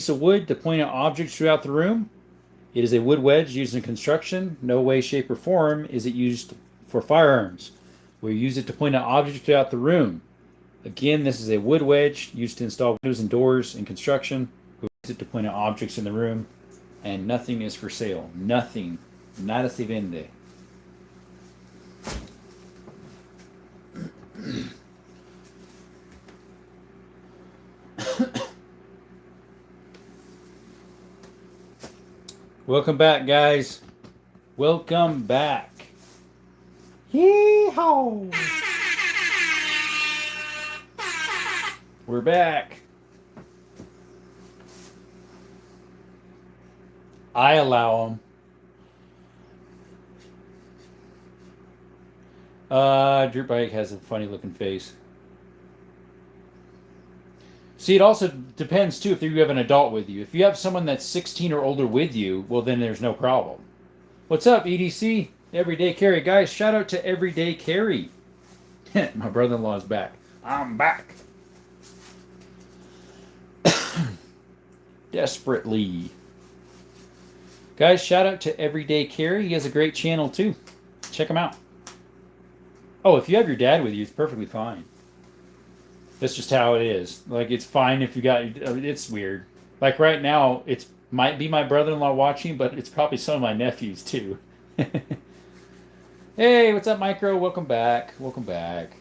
piece of wood to point at objects throughout the room. It is a wood wedge used in construction. No way, shape, or form is it used for firearms. We use it to point at objects throughout the room. Again, this is a wood wedge used to install windows and doors in construction. We use it to point at objects in the room. And nothing is for sale. Nothing. Nada se vende. Welcome back, guys. Welcome back. Yee-haw! We're back. I allow them. Dirt bike has a funny looking face. See, it also depends too if you have an adult with you. If you have someone that's 16 or older with you, well, then there's no problem. What's up, EDC? Everyday Carry. Guys, shout out to Everyday Carry. My brother-in-law is back. I'm back. Desperately. Guys, shout out to Everyday Carry. He has a great channel too. Check him out. Oh, if you have your dad with you, it's perfectly fine. That's just how it is. Like, it's fine if you got... It's weird. Like, right now, it might be my brother-in-law watching, but it's probably some of my nephews, too. Hey, what's up, Micro? Welcome back. Welcome back.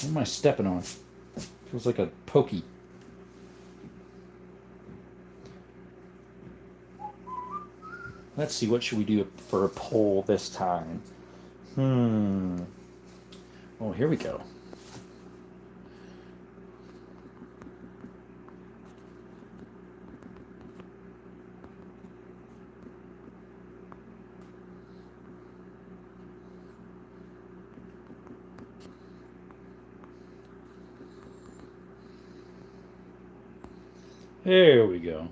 What am I stepping on? Feels like a pokey. Let's see, what should we do for a poll this time? Oh, here we go. There we go.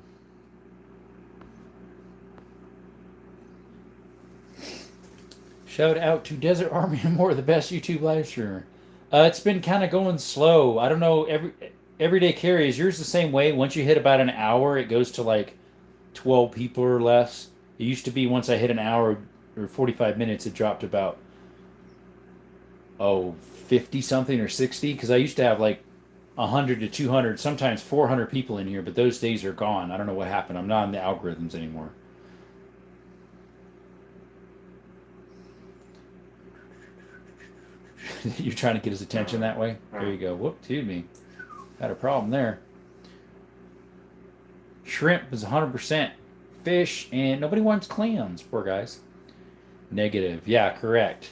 Shout out to Desert Army and More, the best YouTube live streamer. It's been kind of going slow. I don't know. Everyday Carry, is yours the same way? Once you hit about an hour, it goes to like 12 people or less. It used to be once I hit an hour or 45 minutes, it dropped about 50 something or 60. Because I used to have like 100 to 200, sometimes 400 people in here, but those days are gone. I don't know what happened. I'm not in the algorithms anymore. You're trying to get his attention that way? There you go. Whoop, excuse me. Had a problem there. Shrimp is 100% fish, and nobody wants clams. Poor guys. Negative. Yeah, correct.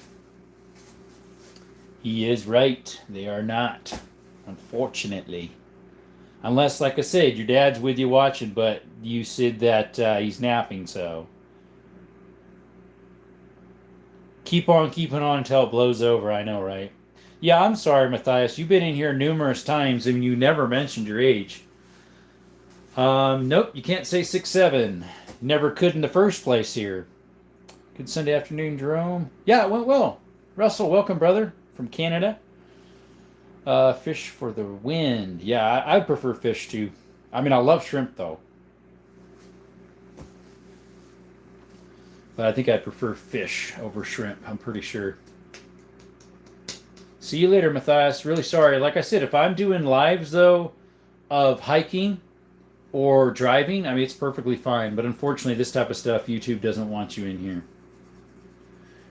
He is right. They are not, unfortunately. Unless, like I said, your dad's with you watching, but you said that he's napping, so... Keep on keeping on until it blows over. I know, right? Yeah, I'm sorry, Matthias. You've been in here numerous times and you never mentioned your age. Nope, you can't say 6'7". Never could in the first place here. Good Sunday afternoon, Jerome. Yeah, it went well. Russell, welcome, brother, from Canada. Fish for the wind. Yeah, I prefer fish too. I mean, I love shrimp though. But I think I prefer fish over shrimp, I'm pretty sure. See you later, Matthias. Really sorry. Like I said, if I'm doing lives, though, of hiking or driving, I mean, it's perfectly fine. But unfortunately, this type of stuff, YouTube doesn't want you in here.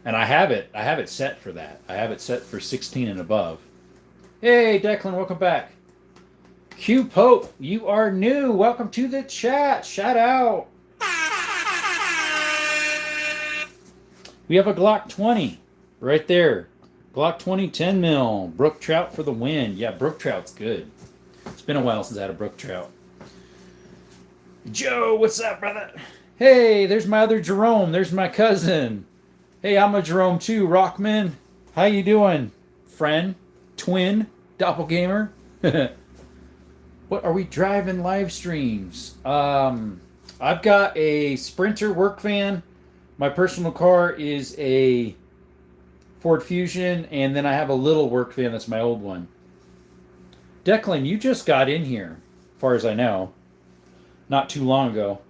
And I have it set for that. I have it set for 16 and above. Hey, Declan, welcome back. Q Pope, you are new. Welcome to the chat. Shout out. We have a Glock 20 right there. Glock 20, 10 mil. Brook trout for the win. Yeah, brook trout's good. It's been a while since I had a brook trout. Joe, what's up, brother? Hey, there's my other Jerome. There's my cousin. Hey, I'm a Jerome too, Rockman. How you doing, friend? Twin? Doppelganger? What are we driving live streams? I've got a Sprinter work van. My personal car is a Ford Fusion, and then I have a little work van that's my old one. Declan, you just got in here, as far as I know, not too long ago.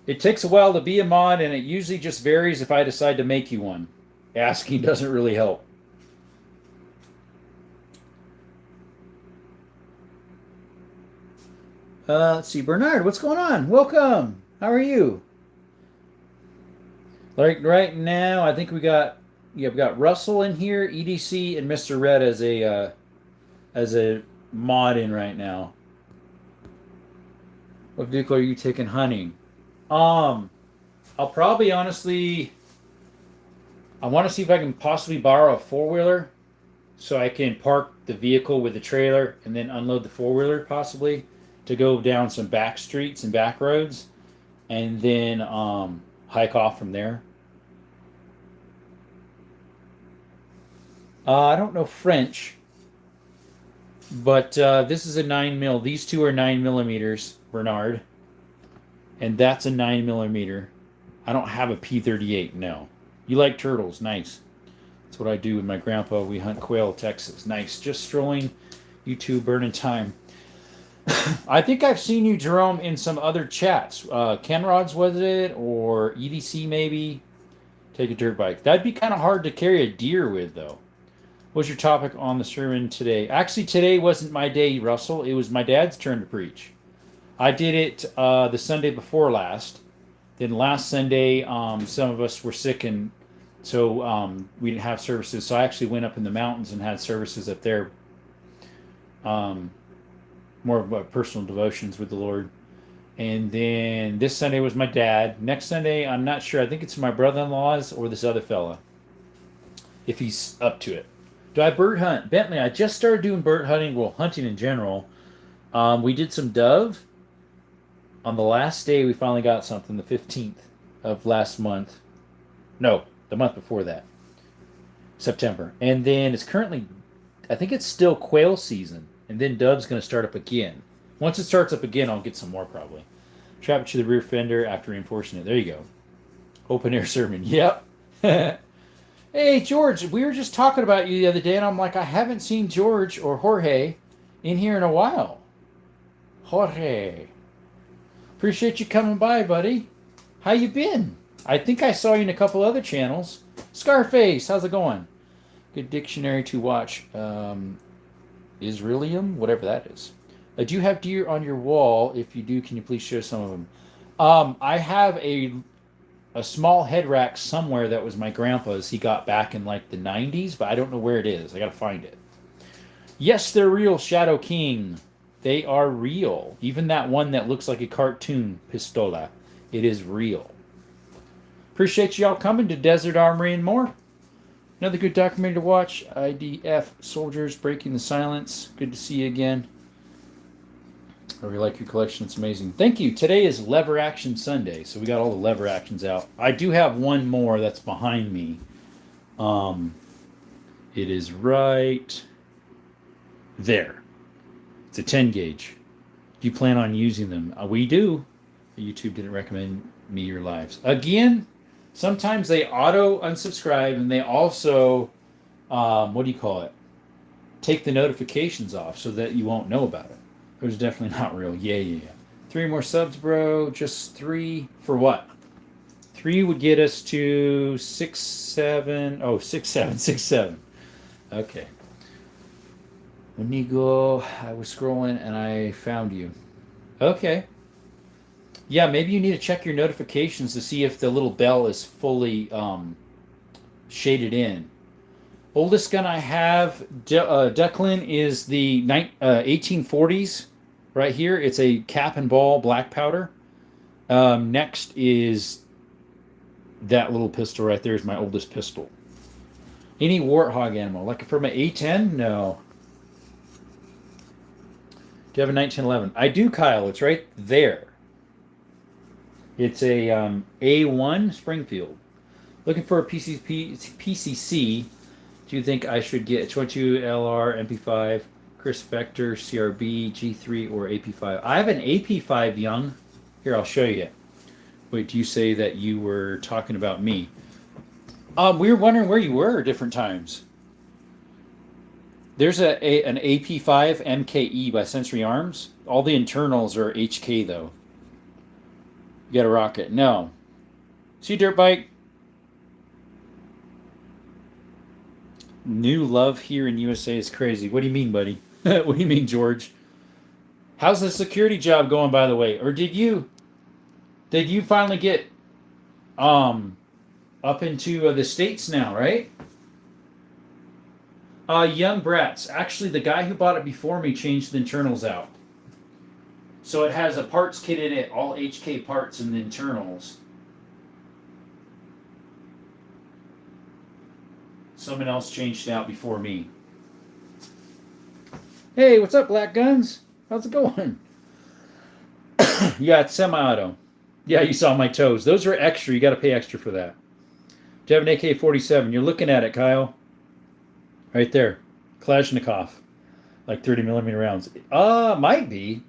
It takes a while to be a mod, and it usually just varies if I decide to make you one. Asking doesn't really help. Let's see. Bernard, what's going on? Welcome. How are you? Like right now, I think we got Russell in here, EDC, and Mr. Red as a mod in right now. What vehicle are you taking hunting? I'll probably honestly, I want to see if I can possibly borrow a four-wheeler so I can park the vehicle with the trailer and then unload the four-wheeler possibly to go down some back streets and back roads and then hike off from there. I don't know French, but this is a 9 mil. These two are 9 millimeters, Bernard, and that's a 9 millimeter. I don't have a P38. No. You like turtles? Nice. That's what I do with my grandpa. We hunt quail, Texas. Nice. Just strolling, YouTube, burning time. I think I've seen you, Jerome, in some other chats. Kenrod's was it, or EDC maybe? Take a dirt bike. That'd be kind of hard to carry a deer with, though. What's your topic on the sermon today? Actually, today wasn't my day, Russell. It was my dad's turn to preach. I did it the Sunday before last. Then last Sunday, some of us were sick, and so we didn't have services. So I actually went up in the mountains and had services up there. More of personal devotions with the Lord. And then this Sunday was my dad. Next Sunday, I'm not sure. I think it's my brother-in-law's or this other fella, if he's up to it. Do I bird hunt? Bentley, I just started doing bird hunting. Well, hunting in general. We did some dove. On the last day, we finally got something, the 15th of last month. No, the month before that. September. And then it's currently, I think it's still quail season. And then dove's going to start up again. Once it starts up again, I'll get some more probably. Trap it to the rear fender after reinforcing it. There you go. Open air sermon. Yep. Hey, George, we were just talking about you the other day, and I'm like, I haven't seen George or Jorge in here in a while. Jorge. Appreciate you coming by, buddy. How you been? I think I saw you in a couple other channels. Scarface, how's it going? Good dictionary to watch. Israelium, whatever that is. Do you have deer on your wall? If you do, can you please show some of them? I have a small head rack somewhere that was my grandpa's. He got back in like the 90s, but I don't know where it is. I gotta find it. Yes, they're real, Shadow King. They are real. Even that one that looks like a cartoon pistola. It is real. Appreciate y'all coming to Desert Armory and More. Another good documentary to watch. IDF Soldiers Breaking the Silence. Good to see you again. I really like your collection. It's amazing. Thank you. Today is Lever Action Sunday, so we got all the lever actions out. I do have one more that's behind me. It is right there. It's a 10 gauge. Do you plan on using them? We do. YouTube didn't recommend me your lives. Again, sometimes they auto unsubscribe, and they also, what do you call it? Take the notifications off so that you won't know about it. It was definitely not real. Yeah. 3 more subs, bro. Just 3 for what? 3 would get us to 6, 7. Oh, 6, 7, 6, 7. Okay. Inigo, I was scrolling and I found you. Okay. Yeah, maybe you need to check your notifications to see if the little bell is fully shaded in. Oldest gun I have, Declan, is the 1840s right here. It's a cap and ball black powder. Next is that little pistol right there is my oldest pistol. Any warthog ammo? Like for my A10? No. Do you have a 1911? I do, Kyle. It's right there. It's a A1 Springfield. Looking for a PCC. Do you think I should get a 22 LR MP5, Chris Vector, CRB, G3, or AP5? I have an AP5, Young. Here, I'll show you. Wait, do you say that you were talking about me? We were wondering where you were at different times. There's an AP5 MKE by Sensory Arms. All the internals are HK though. You got a rocket. No. See dirt bike. New love here in USA is crazy. What do you mean, buddy? What do you mean, George? How's the security job going, by the way? Or did you finally get up into the States now, right? Young Brats. Actually, the guy who bought it before me changed the internals out. So it has a parts kit in it, all HK parts and the internals. Someone else changed it out before me. Hey, what's up, Black Guns? How's it going? Yeah, it's semi-auto. Yeah, you saw my toes. Those are extra. You got to pay extra for that. Do you have an AK-47? You're looking at it, Kyle. Right there. Kalashnikov. Like 30 millimeter rounds. Might be.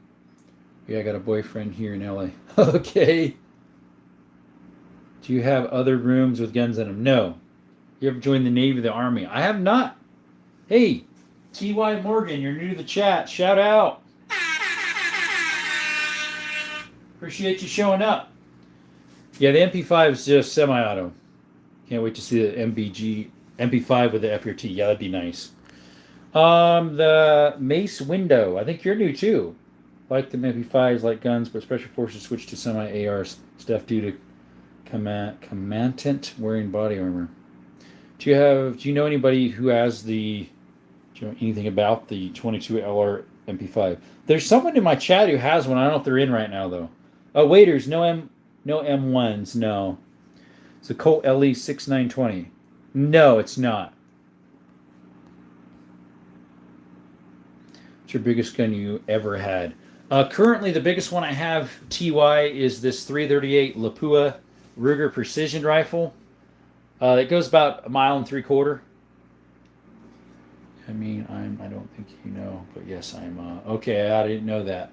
Yeah, I got a boyfriend here in LA. Okay. Do you have other rooms with guns in them? No. You ever joined the Navy or the Army? I have not. Hey, T.Y. Morgan, you're new to the chat. Shout out. Appreciate you showing up. Yeah, the MP5 is just semi-auto. Can't wait to see the MP5 with the FRT. Yeah, that'd be nice. The Mace window. I think you're new too. Like the MP5s, like guns, but Special Forces switched to semi-AR stuff due to combatant wearing body armor. Do you know anybody who has do you know anything about the 22 LR MP5? There's someone in my chat who has one. I don't know if they're in right now though. Oh, waiters, no M1s, no. It's a Colt LE 6920. No, it's not. What's your biggest gun you ever had? Currently, the biggest one I have, TY, is this 338 Lapua Ruger Precision Rifle. It goes about 1.75 miles. I mean, I don't think you know, but yes, I'm, okay, I didn't know that.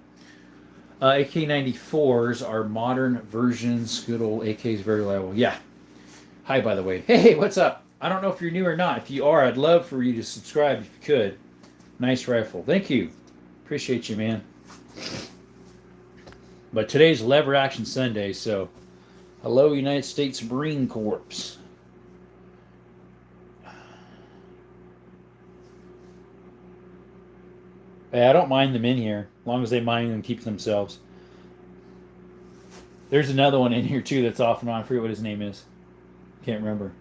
AK-94s are modern versions. Good old AKs, very reliable. Yeah. Hi, by the way. Hey, what's up? I don't know if you're new or not. If you are, I'd love for you to subscribe if you could. Nice rifle. Thank you. Appreciate you, man. But today's Lever Action Sunday, so hello, United States Marine Corps. Hey, I don't mind them in here, as long as they mind and keep themselves. There's another one in here, too, that's off and on. I forget what his name is. Can't remember.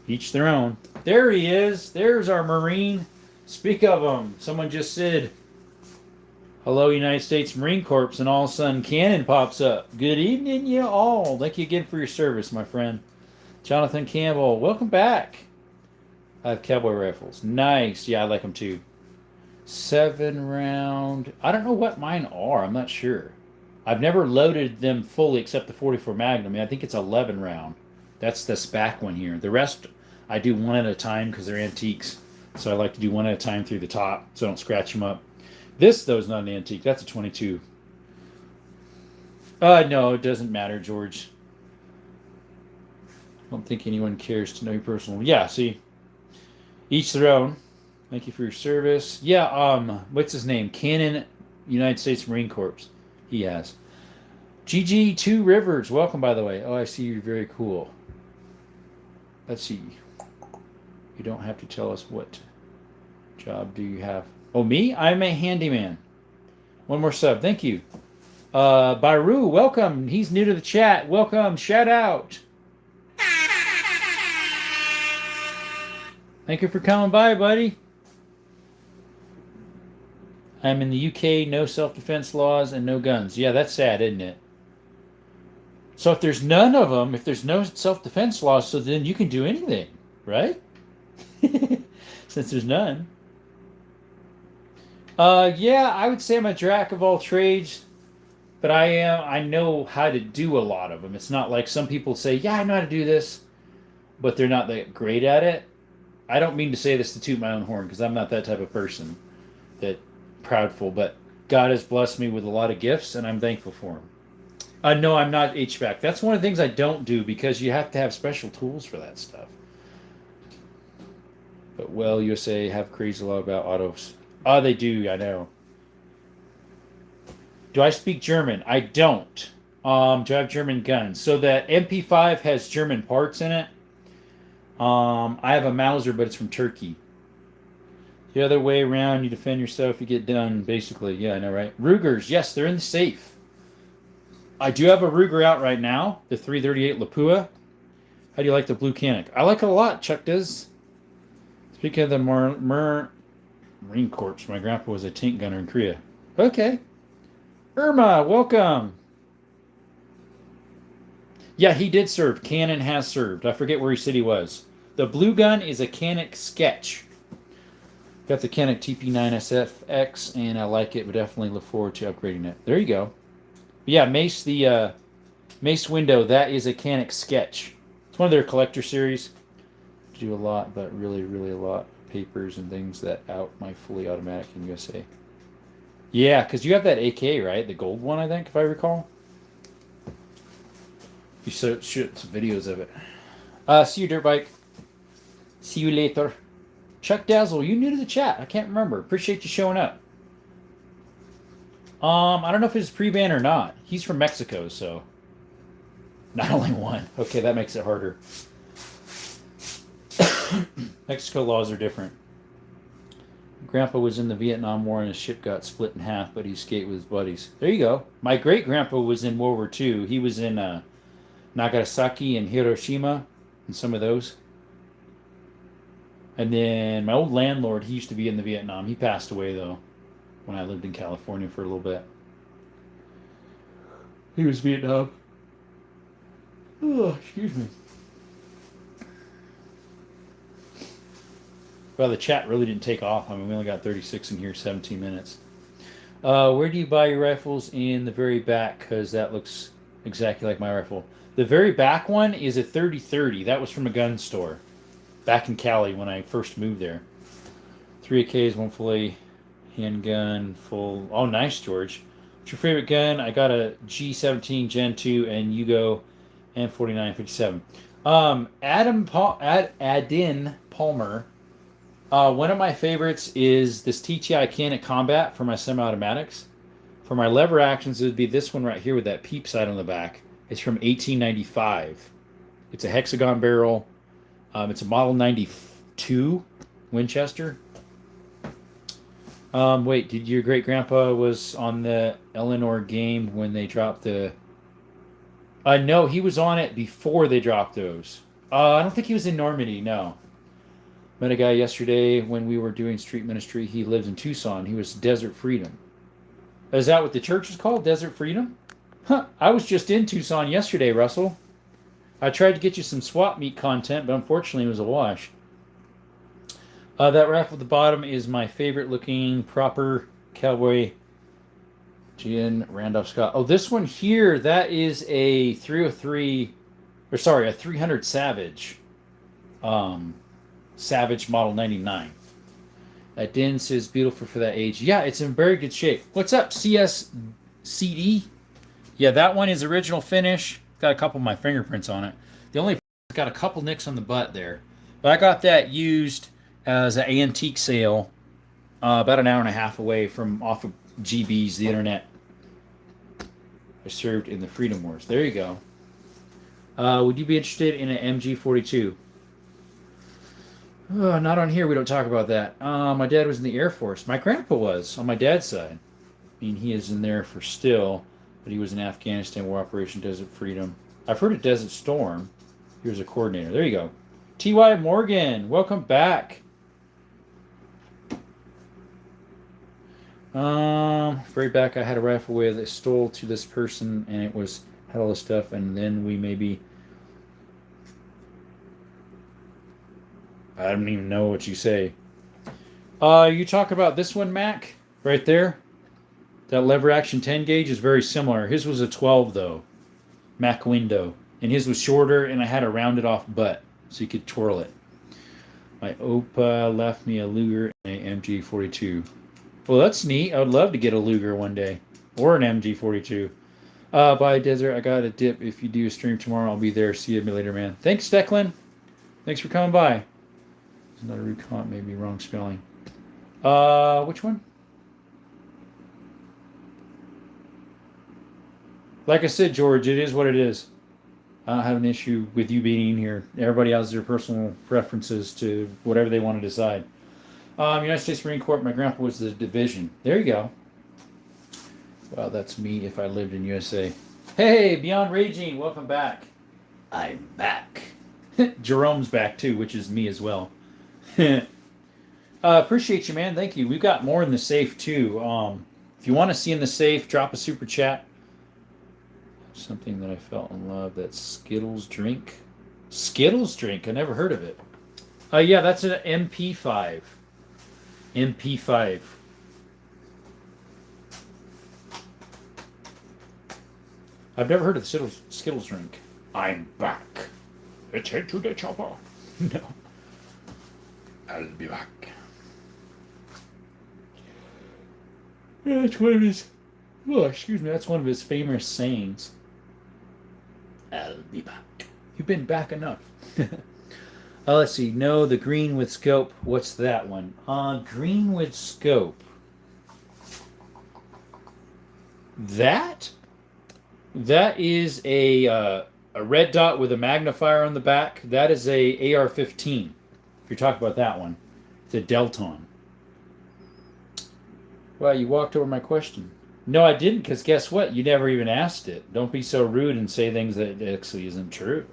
Each their own. There he is. There's our Marine. Speak of him. Someone just said, hello, United States Marine Corps, and all of a sudden Cannon pops up. Good evening, you all. Thank you again for your service, my friend. Jonathan Campbell, welcome back. I have cowboy rifles. Nice. Yeah, I like them too. 7-round. I don't know what mine are. I'm not sure. I've never loaded them fully except the 44 Magnum. I think it's 11-round. That's the SPAC one here. The rest I do one at a time because they're antiques. So I like to do one at a time through the top so I don't scratch them up. This, though, is not an antique. That's a 22. No, it doesn't matter, George. I don't think anyone cares to know your personal. Yeah, see? Each their own. Thank you for your service. Yeah, what's his name? Cannon, United States Marine Corps. He has. GG2 Rivers. Welcome, by the way. Oh, I see you're very cool. Let's see. You don't have to tell us what job do you have. Oh, me? I'm a handyman. One more sub. Thank you. Baru, welcome. He's new to the chat. Welcome. Shout out. Thank you for coming by, buddy. I'm in the UK, no self-defense laws and no guns. Yeah, that's sad, isn't it? So if there's none of them, if there's no self-defense laws, so then you can do anything, right? Since there's none. Yeah, I would say I'm a jack of all trades, but I know how to do a lot of them. It's not like some people say, yeah, I know how to do this, but they're not that great at it. I don't mean to say this to toot my own horn, because I'm not that type of person that proudful, but God has blessed me with a lot of gifts, and I'm thankful for them. No, I'm not HVAC. That's one of the things I don't do, because you have to have special tools for that stuff. But well, USA have crazy law about autos. Oh, they do. I know. Do I speak German? I don't. Do I have German guns? So the MP5 has German parts in it. I have a Mauser, but it's from Turkey. The other way around, you defend yourself, you get done, basically. Yeah, I know, right? Rugers, yes, they're in the safe. I do have a Ruger out right now, the 338 Lapua. How do you like the blue Canic? I like it a lot, Chuck does. Speaking of the Marine Corps, my grandpa was a tank gunner in Korea. Okay. Irma, welcome. Yeah, he did serve. Cannon has served. I forget where he said he was. The blue gun is a Canic Sketch. Got the Canic TP9SFX, and I like it, but definitely look forward to upgrading it. There you go. But yeah, Mace, the Mace window, that is a Canic Sketch. It's one of their collector series. Do a lot, but really, really a lot of papers and things that out my fully automatic in USA. Yeah, because you have that AK, right? The gold one, I think, if I recall. You should shoot some videos of it. See you, Dirt Bike. See you later. Chuck Dazzle, you new to the chat. I can't remember. Appreciate you showing up. I don't know if it's pre-ban or not. He's from Mexico, so not only one. Okay, that makes it harder. Mexico laws are different. Grandpa was in the Vietnam War and his ship got split in half, but he escaped with his buddies. There you go. My great-grandpa was in World War II. He was in Nagasaki and Hiroshima and some of those. And then my old landlord, he used to be in the Vietnam. He passed away, though, when I lived in California for a little bit. He was Vietnam. Oh, excuse me. Well, the chat really didn't take off. I mean, we only got 36 in here, 17 minutes. Where do you buy your rifles? In the very back, because that looks exactly like my rifle. The very back one is a 30-30. That was from a gun store back in Cali when I first moved there. 3 AKs, 1 full A handgun, full. Oh, nice, George. What's your favorite gun? I got a G17 Gen 2 and Yugo M4957. Adin Palmer. One of my favorites is this TTI Canic Combat for my semi-automatics. For my lever actions, it would be this one right here with that peep sight on the back. It's from 1895. It's a hexagon barrel. It's a Model 92 Winchester. Wait, did your great-grandpa was on the Eleanor game when they dropped the... no, he was on it before they dropped those. I don't think he was in Normandy, no. Met a guy yesterday when we were doing street ministry. He lives in Tucson. He was Desert Freedom. Is that what the church is called? Desert Freedom? Huh. I was just in Tucson yesterday, Russell. I tried to get you some swap meet content, but unfortunately it was a wash. That rifle at the bottom is my favorite looking proper cowboy Gin Randolph Scott. Oh, this one here, that is a 303, or sorry, a 300 Savage. Savage Model 99. That Din says beautiful for that age. Yeah, it's in very good shape. What's up, CSCD? Yeah, that one is original finish. Got a couple of my fingerprints on it. The only got a couple nicks on the butt there. But I got that used as an antique sale about an hour and a half away from off of GB's, the internet. I served in the Freedom Wars. There you go. Would you be interested in an MG42? Oh, not on here. We don't talk about that. My dad was in the Air Force. My grandpa was on my dad's side. I mean, he is in there for still, but he was in Afghanistan, War Operation Desert Freedom. I've heard of Desert Storm. He was a coordinator. There you go. T.Y. Morgan, welcome back. Very back, I had a rifle with it stole to this person, and it was had all this stuff, and then we maybe. I don't even know what you say. You talk about this one, Mac, right there. That lever action 10 gauge is very similar. His was a 12 though, Mac window, and his was shorter, and I had a rounded off butt so you could twirl it. My Opa left me a Luger and an MG42. Well, that's neat. I would love to get a Luger one day, or an MG42. Bye, Desert. I got a dip. If you do a stream tomorrow, I'll be there. See you later, man. Thanks, Declan. Thanks for coming by. Not a root comment, maybe wrong spelling. Which one? Like I said, George, it is what it is. I don't have an issue with you being here. Everybody has their personal preferences to whatever they want to decide. United States Marine Corps, my grandpa was the division. There you go. Wow, that's me if I lived in USA. Hey, Beyond Raging, welcome back. I'm back. Jerome's back too, which is me as well. Appreciate you, man. Thank you. We've got more in the safe too. If you want to see in the safe, drop a super chat. Something that I felt in love. That Skittles drink. Skittles drink. I never heard of it. Yeah, that's an MP5. MP5. I've never heard of the Skittles drink. I'm back. Let's head to the chopper. No. I'll be back. Yeah, that's one of his. Oh, excuse me. That's one of his famous sayings. I'll be back. You've been back enough. Let's see. No, the green with scope. What's that one? Green with scope. That is a red dot with a magnifier on the back. That is a AR-15. If you're talking about that one, it's a Delton. Wow, you walked over my question. No, I didn't, because guess what? You never even asked it. Don't be so rude and say things that actually isn't true.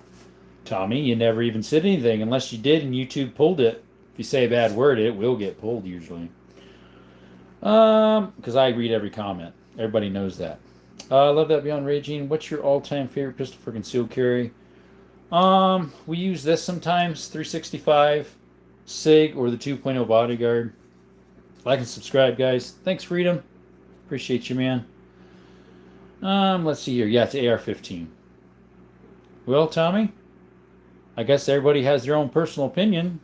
Tommy, you never even said anything unless you did and YouTube pulled it. If you say a bad word, it will get pulled usually. Because I read every comment. Everybody knows that. I love that Beyond Raging. What's your all-time favorite pistol for concealed carry? We use this sometimes, 365, SIG, or the 2.0 Bodyguard. Like and subscribe, guys. Thanks, Freedom. Appreciate you, man. Let's see here. Yeah, it's AR-15. Well, Tommy, I guess everybody has their own personal opinion.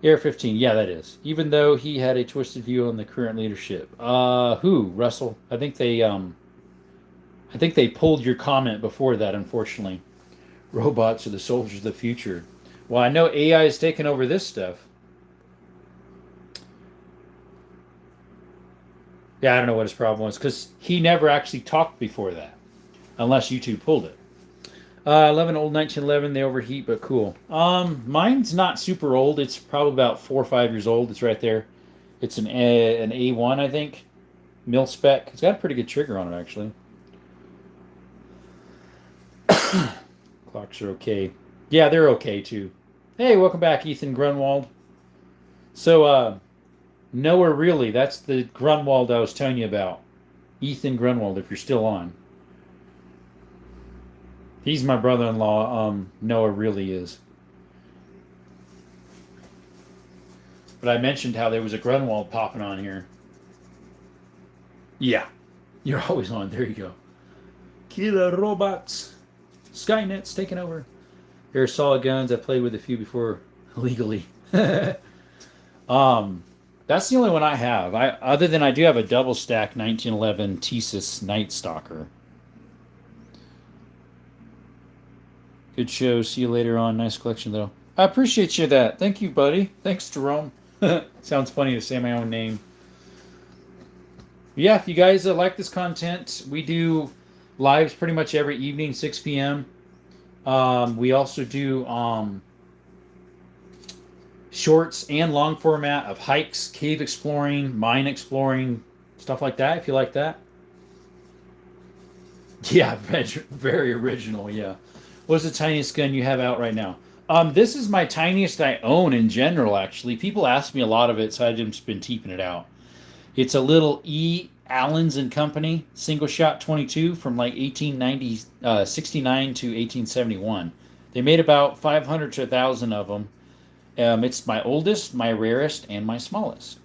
AR-15, yeah, that is. Even though he had a twisted view on the current leadership. Who? Russell? I think they pulled your comment before that, unfortunately. Robots are the soldiers of the future. Well, I know AI has taken over this stuff. Yeah, I don't know what his problem was, because he never actually talked before that, unless YouTube pulled it. 11 old 1911, they overheat, but cool. Mine's not super old. It's probably about 4 or 5 years old. It's right there. It's an A1, I think. Mil spec. It's got a pretty good trigger on it, actually. Clocks are okay. Yeah, they're okay, too. Hey, welcome back, Ethan Grunwald. So, Noah Really, that's the Grunwald I was telling you about. Ethan Grunwald, if you're still on. He's my brother-in-law. Noah Really is. But I mentioned how there was a Grunwald popping on here. Yeah. You're always on. There you go. Killer robots. Skynet's taking over. There are solid guns. I played with a few before legally. That's the only one I have. Other than I do have a double stack 1911 Thesis Night Stalker. Good show. See you later on. Nice collection, though. I appreciate you that. Thank you, buddy. Thanks, Jerome. Sounds funny to say my own name. Yeah, if you guys like this content, we do lives pretty much every evening, 6 p.m. We also do shorts and long format of hikes, cave exploring, mine exploring, stuff like that, if you like that. Yeah, very original, yeah. What's the tiniest gun you have out right now? This is my tiniest I own in general, actually. People ask me a lot of it, so I've just been keeping it out. It's a little E. Allens and Company single shot 22 from like 1869 to 1871. They made about 500 to 1,000 of them. It's my oldest, my rarest, and my smallest.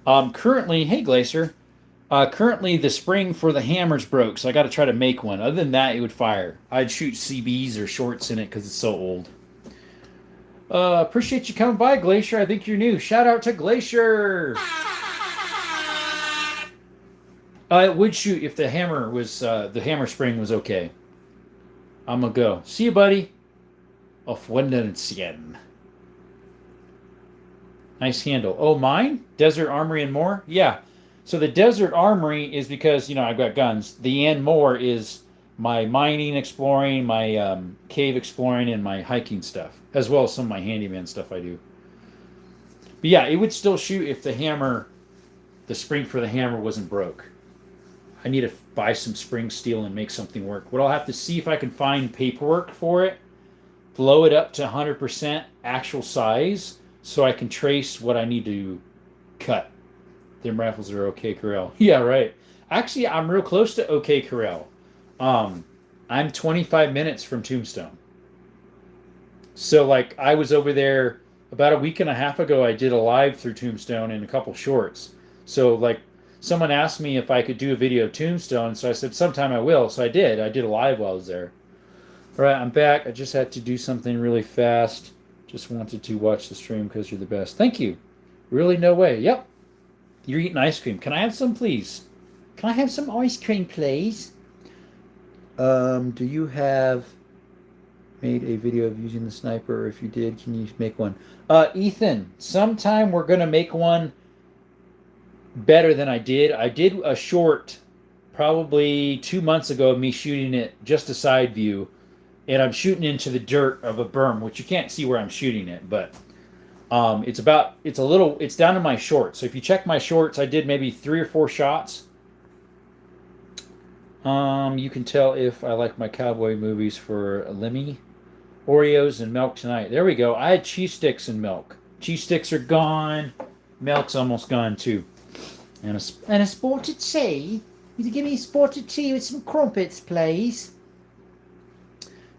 Currently, hey Glacier, currently the spring for the hammers broke, so I got to try to make one. Other than that, it would fire. I'd shoot CBs or shorts in it because it's so old. Appreciate you coming by, Glacier. I think you're new. Shout out to Glacier. It would shoot if the hammer was the hammer spring was okay. I'm gonna go. See you, buddy. Auf Wiedersehen. Nice handle. Oh, mine? Desert Armory and More? Yeah. So the Desert Armory is because, I've got guns. The and more is my mining exploring, my cave exploring, and my hiking stuff, as well as some of my handyman stuff I do. But yeah, it would still shoot if the spring for the hammer wasn't broke. I need to buy some spring steel and make something work. What I'll have to see if I can find paperwork for it, blow it up to 100% actual size so I can trace what I need to cut. Them rifles are OK Corral. Yeah, right. Actually, I'm real close to OK Corral. I'm 25 minutes from Tombstone. So, like, I was over there about a week and a half ago. I did a live through Tombstone and a couple shorts. So, like, someone asked me if I could do a video of Tombstone. So I said, sometime I will. So I did. I did a live while I was there. All right, I'm back. I just had to do something really fast. Just wanted to watch the stream because you're the best. Thank you. Really, no way. Yep. You're eating ice cream. Can I have some, please? Can I have some ice cream, please? Do you have made a video of using the sniper? Or if you did, can you make one? Ethan, sometime we're going to make one better than I did. I did a short probably 2 months ago of me shooting it just a side view, and I'm shooting into the dirt of a berm, which you can't see where I'm shooting it, but it's down to my shorts. So if you check my shorts, I did maybe 3 or 4 shots. You can tell if I like my cowboy movies for Lemmy. Oreos and milk tonight. There we go. I had cheese sticks and milk. Cheese sticks are gone. Milk's almost gone too. And a spotted tea? You can give me a spotted tea with some crumpets, please.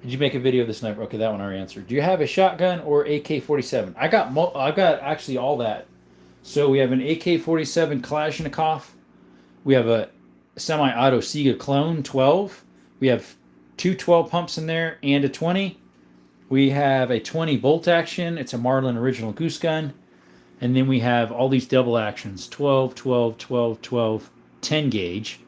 Did you make a video of the sniper? Okay, that one I already answered. Do you have a shotgun or AK-47? I got actually all that. So we have an AK-47 Kalashnikov. We have a semi-auto Sega clone 12. We have 2 12 pumps in there and a 20. We have a 20 bolt action. It's a Marlin original goose gun. And then we have all these double actions, 12, 12, 12, 12, 10 gauge.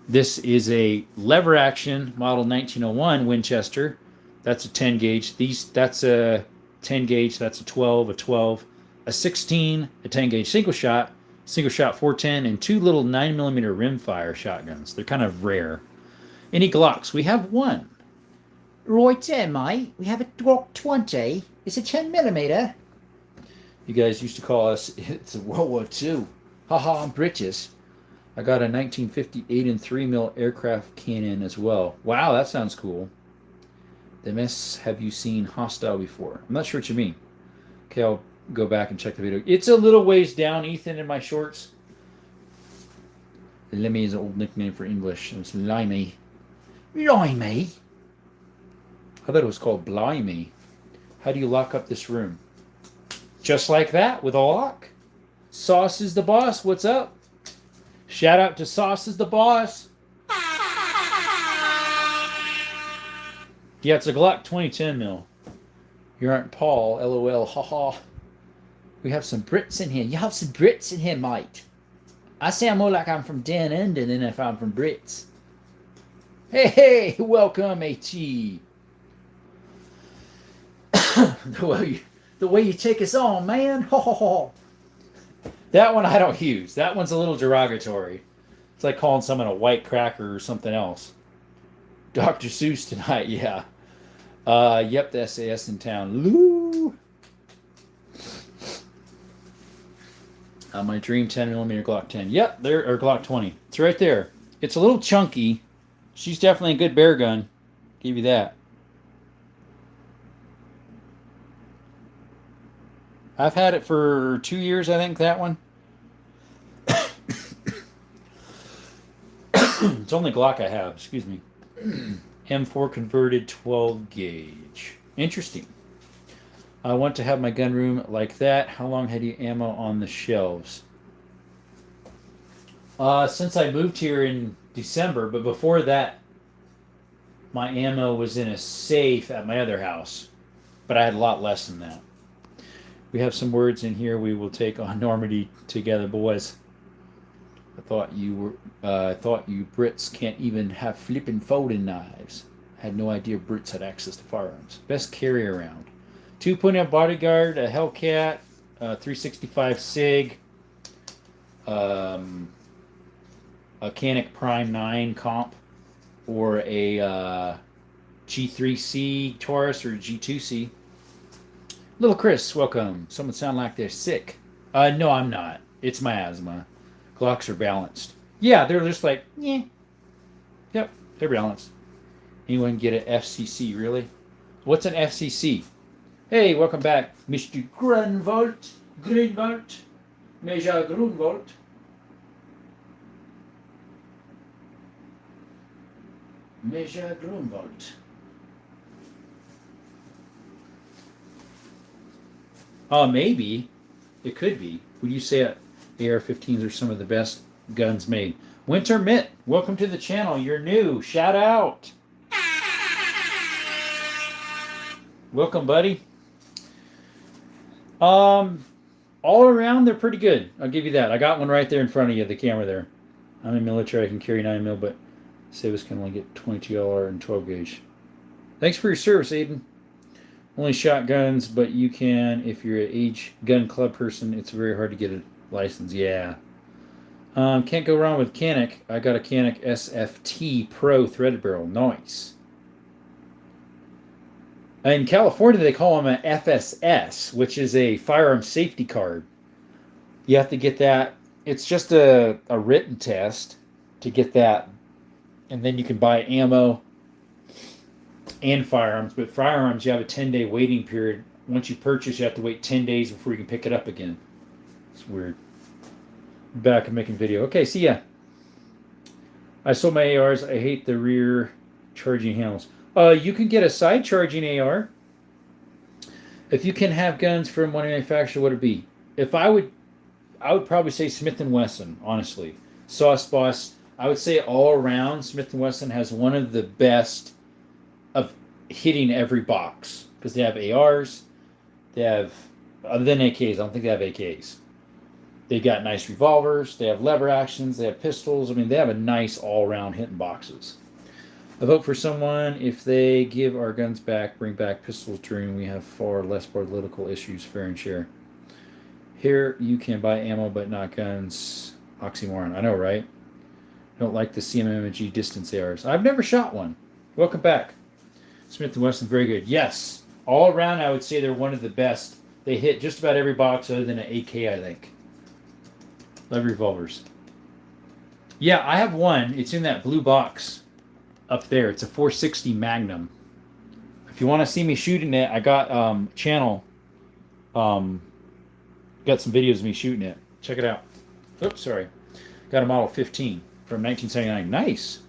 This is a lever action model 1901 Winchester. That's a 10 gauge. That's a 10 gauge. That's a 12, a 12, a 16, a 10 gauge single shot 410, and 2 little 9mm rimfire shotguns. They're kind of rare. Any Glocks? We have one. Right there, mate. We have a Glock 20. It's a 10mm. You guys used to call us, it's a World War II. Haha, I'm British. I got a 1958 and 3mm aircraft cannon as well. Wow, that sounds cool. The mess, have you seen Hostile before? I'm not sure what you mean. Okay, I'll go back and check the video. It's a little ways down, Ethan, in my shorts. Lemmy is an old nickname for English. It's Limey. Limey? I thought it was called Blimey. How do you lock up this room? Just like that, with a lock. Sauce is the boss. What's up? Shout out to Sauce is the boss. Yeah, it's a Glock 2010 mil. You aren't Paul. LOL. Haha. We have some Brits in here. You have some Brits in here, mate. I sound more like I'm from Down Under than if I'm from Brits. Hey, welcome, H.E. The way you take us on, man. Ho, ho, ho. That one I don't use. That one's a little derogatory. It's like calling someone a white cracker or something else. Dr. Seuss tonight, yeah. Yep, the SAS in town. Lou. My dream 10mm Glock 10. Yep, there, or Glock 20. It's right there. It's a little chunky. She's definitely a good bear gun. Give you that. I've had it for 2 years, I think, that one. It's only Glock I have, excuse me. M4 converted 12 gauge. Interesting. I want to have my gun room like that. How long had you ammo on the shelves? Since I moved here in December, but before that, my ammo was in a safe at my other house. But I had a lot less than that. We have some words in here we will take on Normandy together, boys. I thought you Brits can't even have flipping folding knives. I had no idea Brits had access to firearms. Best carry around. 2.0 bodyguard, a Hellcat, 365 SIG, a Canik Prime 9 comp, or a G3C Taurus or G2C. Little Chris, welcome. Someone sound like they're sick. No, I'm not. It's my asthma. Glocks are balanced. Yeah, they're just like, yeah. Yep, they're balanced. Anyone get an FCC, really? What's an FCC? Hey, welcome back, Mr. Grunwald. Grunwald. Major Grunwald. Major Grunwald. Maybe. It could be. Would you say AR-15s are some of the best guns made? Winter Mitt, welcome to the channel. You're new. Shout out. Welcome, buddy. All around, they're pretty good. I'll give you that. I got one right there in front of you, the camera there. I'm in military. I can carry 9mm, but Savas can only get 22 and 12 gauge. Thanks for your service, Aiden. Only shotguns, but you can if you're an age gun club person. It's very hard to get a license. Yeah. Can't go wrong with Canik. I got a Canik SFT Pro threaded barrel. Nice. In California, they call them an FSS, which is a firearm safety card. You have to get that. It's just a written test to get that. And then you can buy ammo and firearms. But firearms, you have a 10-day waiting period. Once you purchase, you have to wait 10 days before you can pick it up again. It's weird. Back and making video. Okay, see ya. I sold my ARs. I hate the rear charging handles. You can get a side charging AR. If you can have guns from one manufacturer, what would it be? If I would probably say Smith & Wesson, honestly. Sauce Boss. I would say all around, Smith & Wesson has one of the best of hitting every box. Because they have ARs. They have, other than AKs, I don't think they have AKs. They've got nice revolvers. They have lever actions. They have pistols. I mean, they have a nice all-around hitting boxes. I vote for someone if they give our guns back, bring back pistols during we have far less political issues, fair and share. Here you can buy ammo but not guns. Oxymoron. I know, right? Don't like the CMMG distance ARs. I've never shot one. Welcome back. Smith & Wesson, very good. Yes. All around, I would say they're one of the best. They hit just about every box other than an AK, I think. Love revolvers. Yeah, I have one. It's in that blue box up there. It's a 460 Magnum. If you want to see me shooting it, I got channel. Got some videos of me shooting it. Check it out. Oops, sorry. Got a Model 15 from 1979. Nice.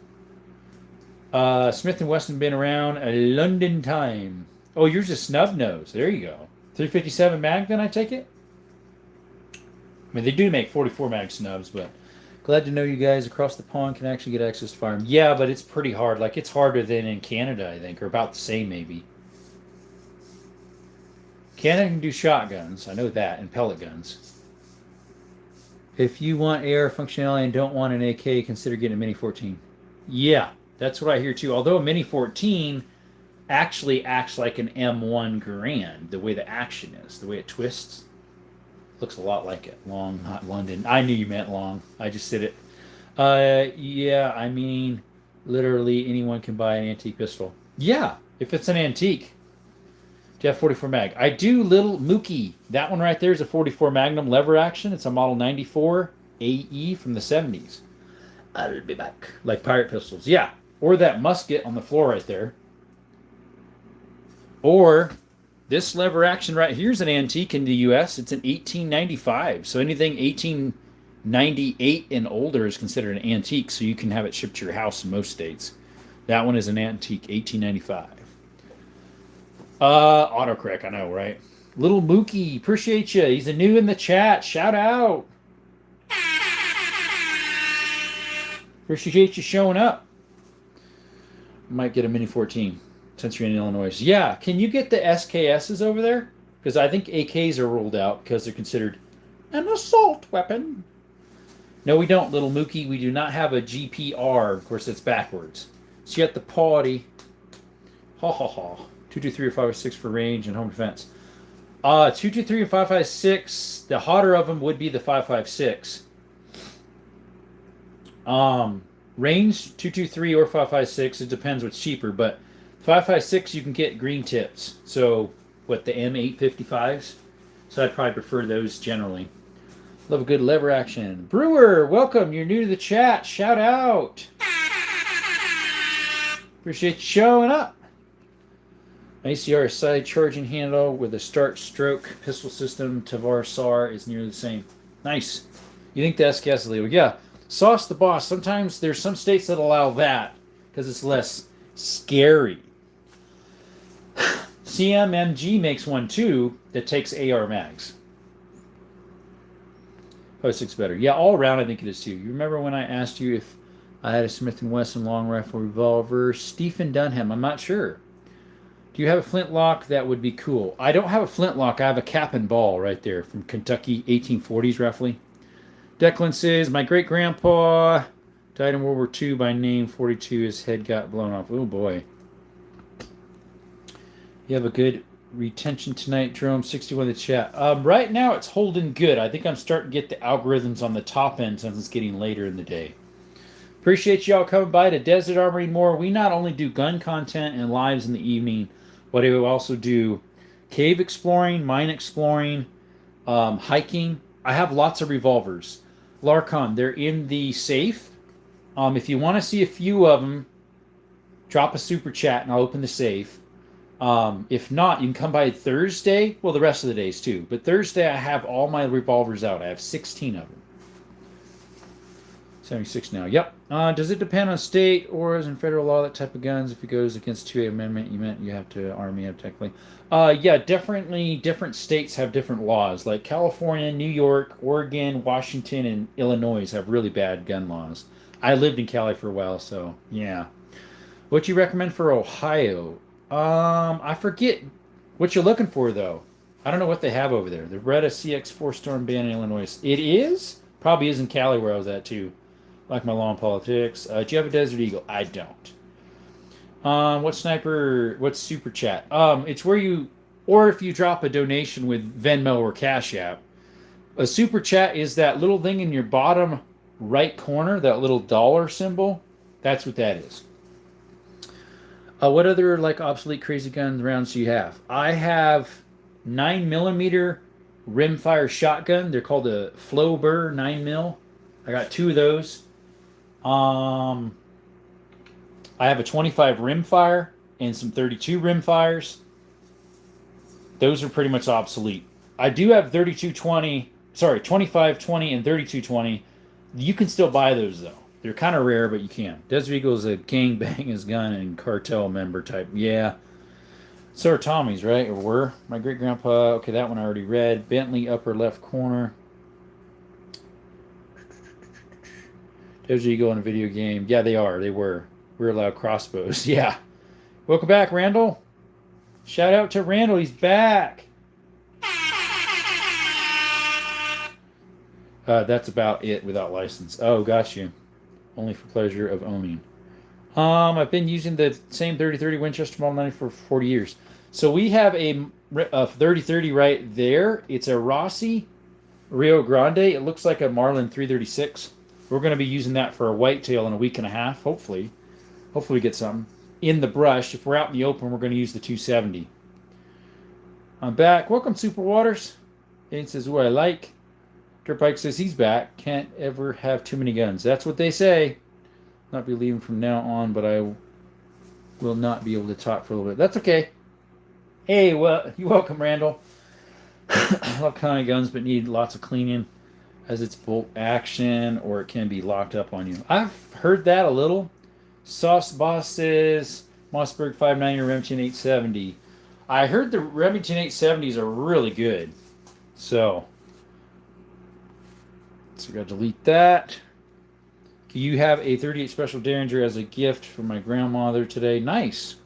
Smith & Wesson been around a London time. Oh, yours is snub nose. There you go. 357 mag, then I take it? I mean, they do make 44 mag snubs, but glad to know you guys across the pond can actually get access to firearms. Yeah, but it's pretty hard. Like, it's harder than in Canada, I think, or about the same, maybe. Canada can do shotguns. I know that, and pellet guns. If you want AR functionality and don't want an AK, consider getting a Mini 14. Yeah, that's what I hear, too. Although a Mini 14 actually acts like an M1 Garand, the way the action is, the way it twists. Looks a lot like it. Long, not London. I knew you meant long. I just said it. Yeah, I mean, literally anyone can buy an antique pistol. Yeah, if it's an antique. Do you have 44 mag? I do, Little Mookie. That one right there is a 44 Magnum lever action. It's a Model 94 AE from the 70s. I'll be back. Like pirate pistols. Yeah. Or that musket on the floor right there. Or this lever action right here is an antique in the U.S. It's an 1895. So anything 1898 and older is considered an antique. So you can have it shipped to your house in most states. That one is an antique, 1895. Autocorrect, I know, right? Little Mookie, appreciate you. He's a new in the chat. Shout out. Appreciate you showing up. Might get a Mini 14 since you're in Illinois. Yeah, can you get the SKSs over there? Because I think AKs are ruled out because they're considered an assault weapon. No, we don't, Little Mookie. We do not have a GPR. Of course, it's backwards. So you got the party. Ha ha ha. 2, 2, 3, or 5, or 6 for range and home defense. 223 and 5.56. The hotter of them would be the 5.56. Range 223 or 5.56. It depends what's cheaper, but 5.56 you can get green tips. So what, the M855s? So I'd probably prefer those generally. Love a good lever action. Brewer, welcome. You're new to the chat. Shout out. Appreciate you showing up. ACR side charging handle with a start stroke pistol system. Tavar SAR is nearly the same. Nice. You think that's gasoline? Yeah. Sauce the Boss. Sometimes there's some states that allow that because it's less scary. CMMG makes one too that takes AR mags. Oh, 6 better. Yeah, all around I think it is too. You remember when I asked you if I had a Smith & Wesson long rifle revolver? Stephen Dunham. I'm not sure. Do you have a flintlock? That would be cool. I don't have a flintlock. I have a cap and ball right there from Kentucky, 1840s roughly. Declan says, my great-grandpa died in World War II by name 42. His head got blown off. Oh, boy. You have a good retention tonight, Jerome. 61 in the chat. Right now, it's holding good. I think I'm starting to get the algorithms on the top end since it's getting later in the day. Appreciate y'all coming by to Desert Armory and More. We not only do gun content and lives in the evening, but we also do cave exploring, mine exploring, hiking. I have lots of revolvers. Larcon, they're in the safe. If you want to see a few of them, drop a super chat and I'll open the safe. If not, you can come by Thursday. Well, the rest of the days too. But Thursday, I have all my revolvers out. I have 16 of them. 76 now. Yep. Does it depend on state or is in federal law that type of guns? If it goes against 2A amendment, you have to Army up technically. Yeah, definitely different states have different laws. Like California, New York, Oregon, Washington, and Illinois have really bad gun laws. I lived in Cali for a while, so yeah. What you recommend for Ohio? I forget what you're looking for, though. I don't know what they have over there. The Beretta CX4 Storm ban in Illinois. It is? Probably is in Cali where I was at, too. Like my law and politics. Do you have a Desert Eagle? I don't. What's Super Chat? It's where you, or if you drop a donation with Venmo or Cash App. A Super Chat is that little thing in your bottom right corner, that little dollar symbol. That's what that is. What other obsolete crazy gun rounds do you have? I have 9mm rimfire shotgun. They're called a Flowbur 9mm. I got 2 of those. I have a 25 rimfire and some 32 rimfires. Those are pretty much obsolete. I do have 2520 and 3220. You can still buy those though. They're kind of rare, but you can. Desert Eagle is a gangbang his gun and cartel member type. Yeah. So are Tommy's, right? Or were. My great-grandpa. Okay, that one I already read. Bentley, upper left corner. Desert Eagle in a video game. Yeah, they are. They were. We're allowed crossbows. Yeah. Welcome back, Randall. Shout out to Randall. He's back. That's about it without license. Oh, got you. Only for pleasure of owning. I've been using the same 30-30 Winchester Model 90 for 40 years. So we have a 30-30 right there. It's a Rossi Rio Grande. It looks like a Marlin 336. We're going to be using that for a whitetail in a week and a half, hopefully. Hopefully we get something. In the brush, if we're out in the open, we're going to use the 270. I'm back. Welcome, Super Waters. Dane says, "Who I like." Dirtbike says he's back. Can't ever have too many guns. That's what they say. Not be leaving from now on, but I will not be able to talk for a little bit. That's okay. Hey, well, you're welcome, Randall. I love kind of guns, but need lots of cleaning as it's bolt action, or it can be locked up on you. I've heard that a little. Sauce Boss says Mossberg 590 or Remington 870. I heard the Remington 870s are really good. So I gotta delete that. You have a 38 Special Derringer as a gift from my grandmother today. Nice.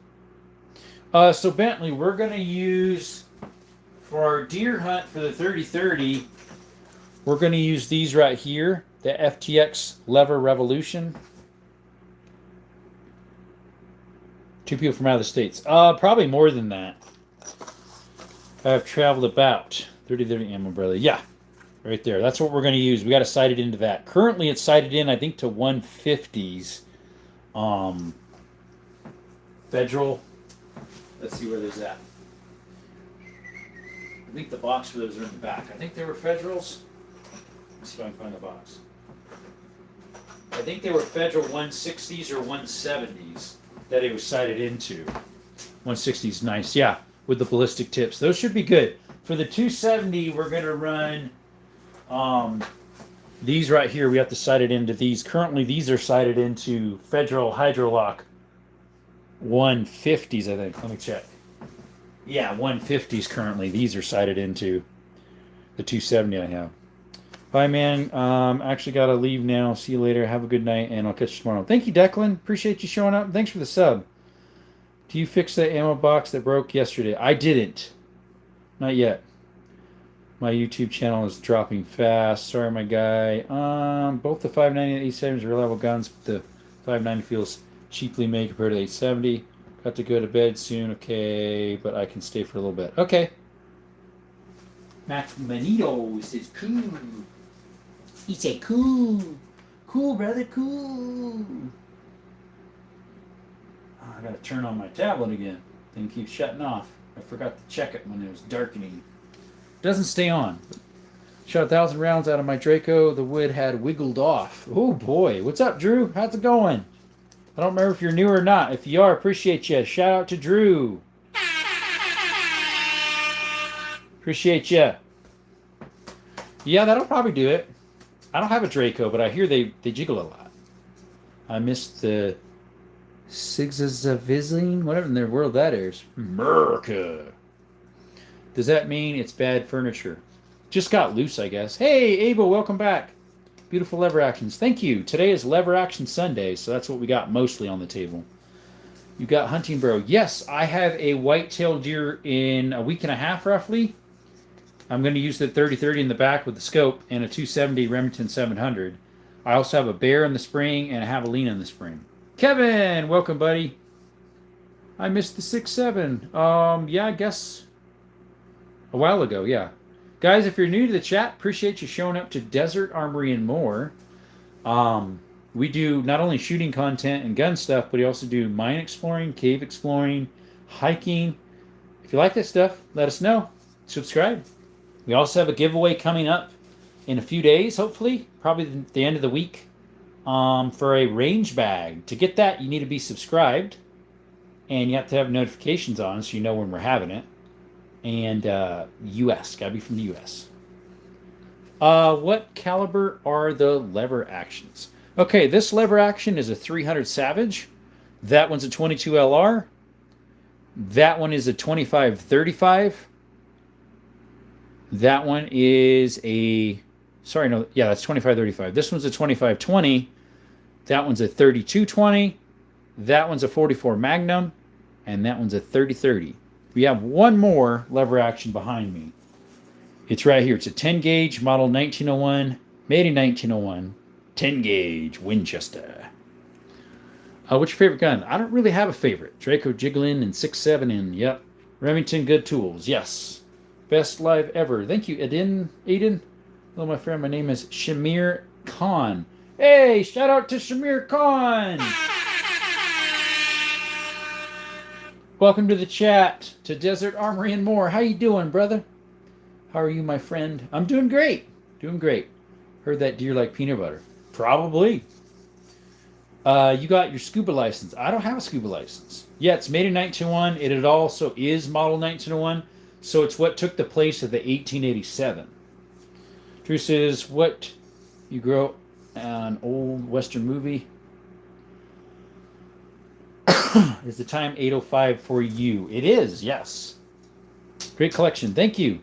So Bentley, we're gonna use for our deer hunt for the 30-30. We're gonna use these right here, the FTX Lever Revolution. 2 people from out of the States. Probably more than that. I've traveled about 30 ammo, brother. Yeah, right there. That's what we're going to use. We got to sight it into that. Currently, it's sighted in, I think, to 150s. Federal. Let's see where there's at. I think the box for those are in the back. I think they were Federals. Let's see if I can find the box. I think they were Federal 160s or 170s that it was sighted into. 160s, nice. Yeah, with the ballistic tips. Those should be good. For the 270, we're going to run these right here. We have to sight it into these. Currently, these are sighted into Federal Hydrolock 150s, I think. Let me check. Yeah, 150s currently. These are sighted into the 270 I have. Bye, man. Actually got to leave now. See you later. Have a good night, and I'll catch you tomorrow. Thank you, Declan. Appreciate you showing up. Thanks for the sub. Do you fix that ammo box that broke yesterday? I didn't. Not yet. My YouTube channel is dropping fast. Sorry, my guy. Both the 590 and 870s are reliable guns, but the 590 feels cheaply made compared to the 870. Got to go to bed soon. Okay, but I can stay for a little bit. Okay. Max Manito says cool. He said cool. Cool, brother, cool. Oh, I gotta turn on my tablet again. Thing keeps shutting off. I forgot to check it when it was darkening. Doesn't stay on. Shot 1,000 rounds out of my Draco. The wood had wiggled off. Oh boy. What's up, Drew? How's it going? I don't remember if you're new or not. If you are, appreciate you. Shout out to Drew. Appreciate you. Yeah, that'll probably do it. I don't have a Draco, but I hear they jiggle a lot. I missed the Sigzavizline, whatever in the world that is. America. Does that mean it's bad furniture? Just got loose, I guess. Hey, Abel, welcome back. Beautiful lever actions. Thank you. Today is Lever Action Sunday, so that's what we got mostly on the table. You got hunting, bro. Yes, I have a white-tailed deer in a week and a half, roughly. I'm going to use the 30-30 in the back with the scope and a 270 Remington 700. I also have a bear in the spring and a javelina in the spring. Kevin, welcome, buddy. I missed the 6.7. Yeah, I guess a while ago, yeah. Guys, if you're new to the chat, appreciate you showing up to Desert Armory and More. We do not only shooting content and gun stuff, but we also do mine exploring, cave exploring, hiking. If you like that stuff, let us know. Subscribe. We also have a giveaway coming up in a few days, hopefully, probably the end of the week, for a range bag. To get that, you need to be subscribed, and you have to have notifications on so you know when we're having it. And U.S. Gotta be from the U.S. What caliber are the lever actions? Okay, this lever action is a 300 Savage. That one's a 22 LR. That one is a 25-35. That one is a... Sorry, no. Yeah, that's 25-35. This one's a 25-20. That one's a 32-20. That one's a 44 Magnum. And that one's a 30-30. We have one more lever action behind me. It's right here. It's a 10 gauge, model 1901, made in 1901. 10 gauge Winchester. What's your favorite gun? I don't really have a favorite. Draco Jiggling and 6.7 and yep. Remington Good Tools. Yes. Best live ever. Thank you, Aiden. Hello, my friend. My name is Shamir Khan. Hey, shout out to Shamir Khan. Welcome to the chat, to Desert Armory and More. How you doing, brother? How are you, my friend? I'm doing great. Doing great. Heard that deer like peanut butter. Probably. You got your scuba license. I don't have a scuba license. Yeah, it's made in 1901. It also is model 1901. So it's what took the place of the 1887. Drew says, what you grow an old Western movie? Is the time 8:05 for you? It is, yes. Great collection. Thank you.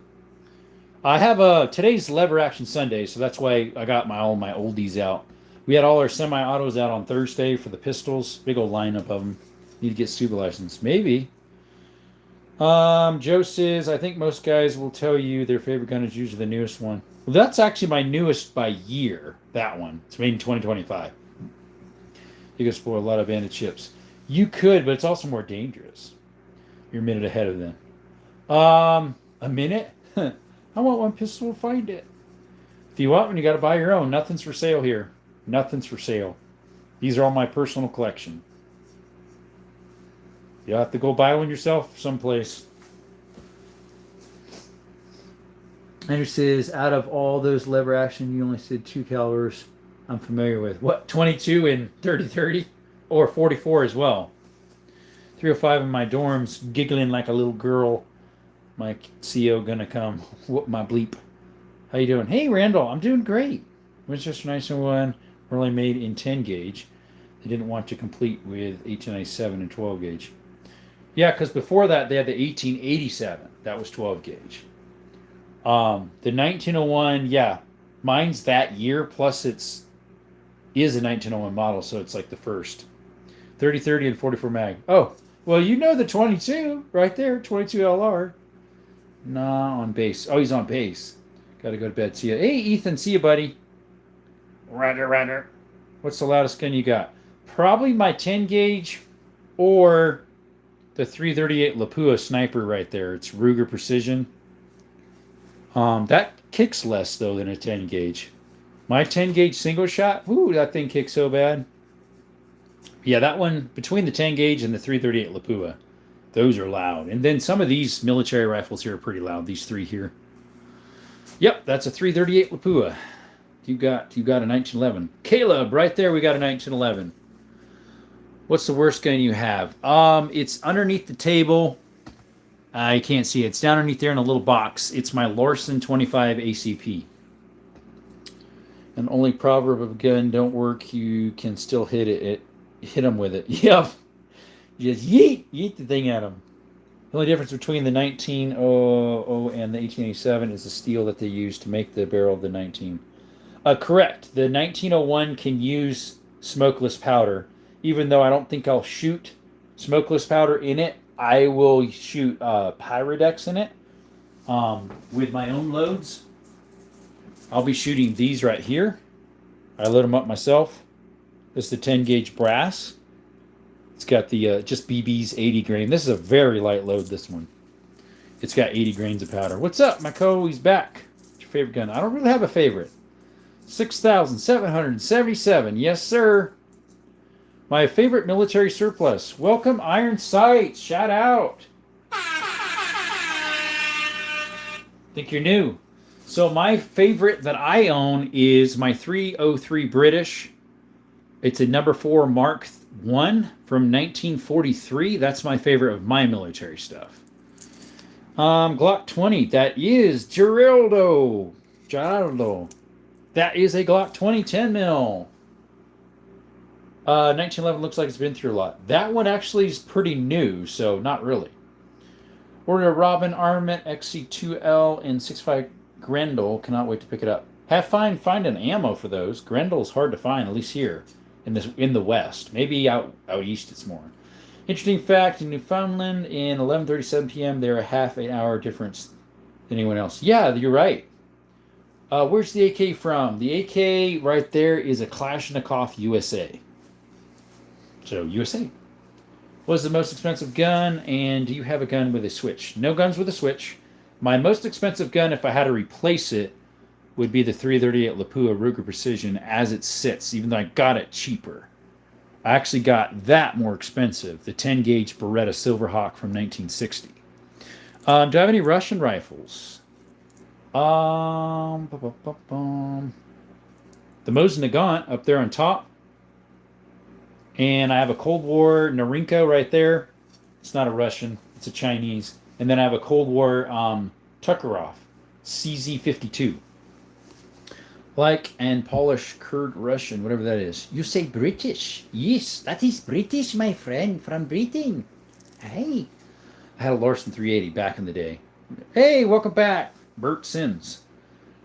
I have today's Lever Action Sunday, so that's why I got all my oldies out. We had all our semi-autos out on Thursday for the pistols. Big old lineup of them. Need to get scuba license. Maybe. Joe says, I think most guys will tell you their favorite gun is usually the newest one. Well, that's actually my newest by year. That one. It's made in 2025. You can spoil a lot of banded chips. You could, but it's also more dangerous. You're a minute ahead of them. A minute? I want one pistol, find it. If you want one, you got to buy your own. Nothing's for sale here. Nothing's for sale. These are all my personal collection. You'll have to go buy one yourself someplace. Andrew says, out of all those lever action, you only said 2 calibers I'm familiar with. What, 22 and 30-30? Or 44 as well. 305 in my dorms, giggling like a little girl. My CO gonna come whoop my bleep. How you doing? Hey, Randall, I'm doing great. Winchester 901 were only made in 10 gauge. They didn't want to complete with 1897 and 12 gauge. Yeah, because before that, they had the 1887. That was 12 gauge. The 1901, yeah, mine's that year, plus is a 1901 model, so it's like the first. 30-30 and 44 mag. Oh, well, you know the 22 right there, 22 LR. Nah, on base. Oh, he's on base. Got to go to bed. See ya. Hey, Ethan, see you, buddy. Roger. What's the loudest gun you got? Probably my 10 gauge or the 338 Lapua sniper right there. It's Ruger Precision. That kicks less, though, than a 10 gauge. My 10 gauge single shot, ooh, that thing kicks so bad. Yeah, that one, between the 10 gauge and the 338 Lapua, those are loud. And then some of these military rifles here are pretty loud, these three here. Yep, that's a 338 Lapua. You got a 1911. Caleb, right there, we got a 1911. What's the worst gun you have? It's underneath the table. I can't see it. It's down underneath there in a little box. It's my Larson 25 ACP. An only proverb of a gun don't work. You can still hit them with it. Yep. Just yeet the thing at them. The only difference between the 1900 and the 1887 is the steel that they use to make the barrel of the 19. Correct. The 1901 can use smokeless powder. Even though I don't think I'll shoot smokeless powder in it, I will shoot Pyrodex in it with my own loads. I'll be shooting these right here. I load them up myself. This is the 10 gauge brass. It's got the just BB's 80 grain. This is a very light load, this one. It's got 80 grains of powder. What's up, Mako? He's back. What's your favorite gun? I don't really have a favorite. 6,777. Yes, sir. My favorite military surplus. Welcome, Iron Sights. Shout out. Think you're new. So my favorite that I own is my 303 British. It's a number 4 Mark I from 1943. That's my favorite of my military stuff. Glock 20. That is Geraldo. That is a Glock 20 10 mil. 1911 looks like it's been through a lot. That one actually is pretty new, so not really. Order a Robin Armament XC2L in 6.5 Grendel. Cannot wait to pick it up. Have fun finding ammo for those. Grendel's hard to find, at least here in the West. Maybe out east it's more. Interesting fact, in Newfoundland, in 11:37 p.m., they're a half an hour difference than anyone else. Yeah, you're right. Where's the AK from? The AK right there is a Kalashnikov USA. So, USA. What's the most expensive gun, and do you have a gun with a switch? No guns with a switch. My most expensive gun, if I had to replace it, would be the 338 Lapua Ruger Precision as it sits, even though I got it cheaper. I actually got that more expensive, the 10-gauge Beretta Silverhawk from 1960. Do I have any Russian rifles? The Mosin Nagant up there on top. And I have a Cold War Narinko right there. It's not a Russian. It's a Chinese. And then I have a Cold War Tukarov CZ52. Like and Polish Kurd Russian, whatever that is. You say British? Yes, that is British, my friend, from Britain. Hey. I had a Larson 380 back in the day. Hey, welcome back. Bert Sims.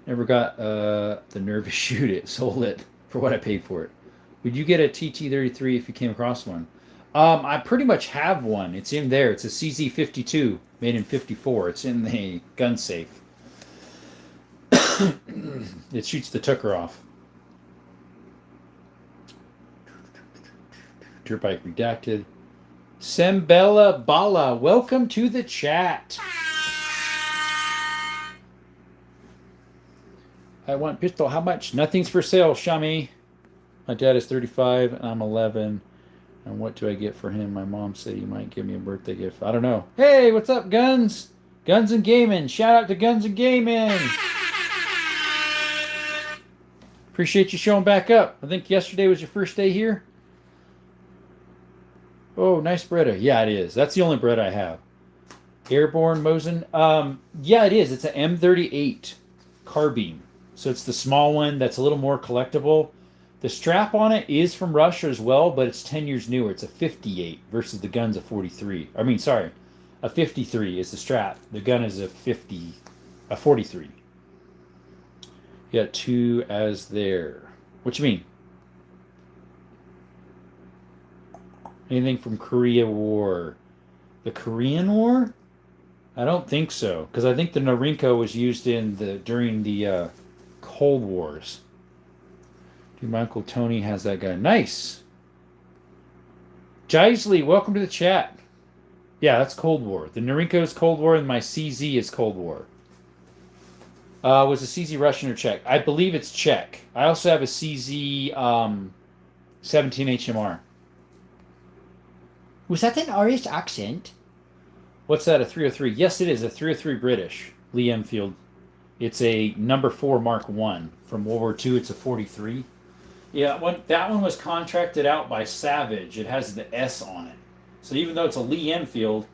Never got the nerve to shoot it. Sold it for what I paid for it. Would you get a TT-33 if you came across one? I pretty much have one. It's in there. It's a CZ52 made in 54. It's in the gun safe. It shoots the Tucker off. Dirt bike redacted. Sembella Bala, welcome to the chat. I want pistol. How much? Nothing's for sale, Shami. My dad is 35 and I'm 11. And what do I get for him? My mom said he might give me a birthday gift. I don't know. Hey, what's up, Guns? Guns and Gaming. Shout out to Guns and Gaming. Appreciate you showing back up. I think yesterday was your first day here. Oh, nice Bretta. Yeah, it is. That's the only Bretta I have. Airborne Mosin. Yeah, it is. It's an M38 carbine. So it's the small one that's a little more collectible. The strap on it is from Russia as well, but it's 10 years newer. It's a 58 versus the gun's a 43. I mean, sorry, a 53 is the strap. The gun is a 43. You got two as there. What you mean? Anything from Korea War? The Korean War? I don't think so, because I think the Norinco was used during the Cold Wars. Dude, my Uncle Tony has that guy. Nice. Jaisley, welcome to the chat. Yeah, that's Cold War. The Norinco is Cold War, and my CZ is Cold War. Was the CZ Russian or Czech? I believe it's Czech. I also have a CZ 17 HMR. Was that an Irish accent? What's that, a 303? Yes, it is, a 303 British. Lee Enfield. It's a number 4 Mark 1 from World War II. It's a 43. Yeah, that one was contracted out by Savage. It has the S on it. So even though it's a Lee Enfield,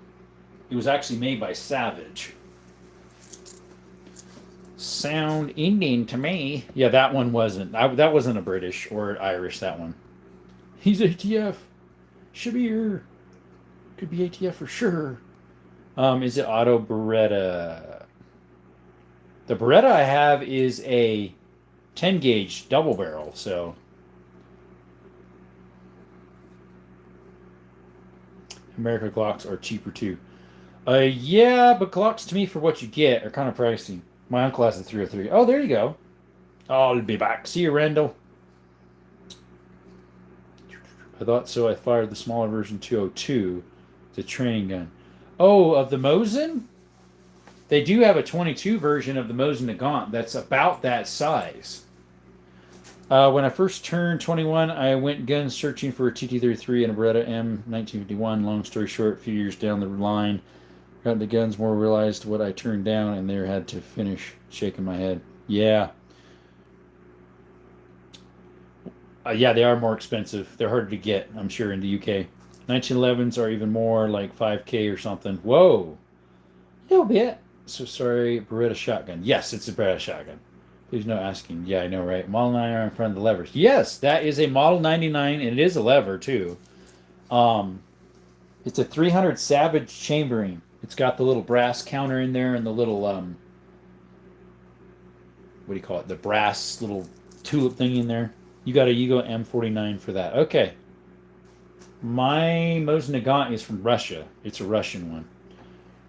it was actually made by Savage. Sound Indian to me. Yeah, that one wasn't. That wasn't a British or Irish, that one. He's ATF. Shabir. Could be ATF for sure. Is it Auto Beretta? The Beretta I have is a 10 gauge double barrel, so. America Glocks are cheaper too. Yeah, but Glocks to me for what you get are kind of pricey. My uncle has a 303. Oh, there you go. I'll be back. See you, Randall. I thought so. I fired the smaller version 202. It's a training gun. Oh, of the Mosin? They do have a 22 version of the Mosin Nagant that's about that size. When I first turned 21, I went gun searching for a TT-33 and a Beretta M1951. Long story short, a few years down the line, got into guns more, realized what I turned down, and there had to finish shaking my head. Yeah. Yeah, they are more expensive. They're harder to get, I'm sure, in the UK. 1911s are even more, like 5K or something. Whoa. A little bit. So sorry, Beretta shotgun. Yes, it's a Beretta shotgun. There's no asking. Yeah, I know, right? Model 99 in front of the levers. Yes, that is a Model 99, and it is a lever, too. It's a 300 Savage chambering. It's got the little brass counter in there and the little, what do you call it? The brass little tulip thing in there. You got a Yugo M49 for that. Okay. My Mosin Nagant is from Russia. It's a Russian one.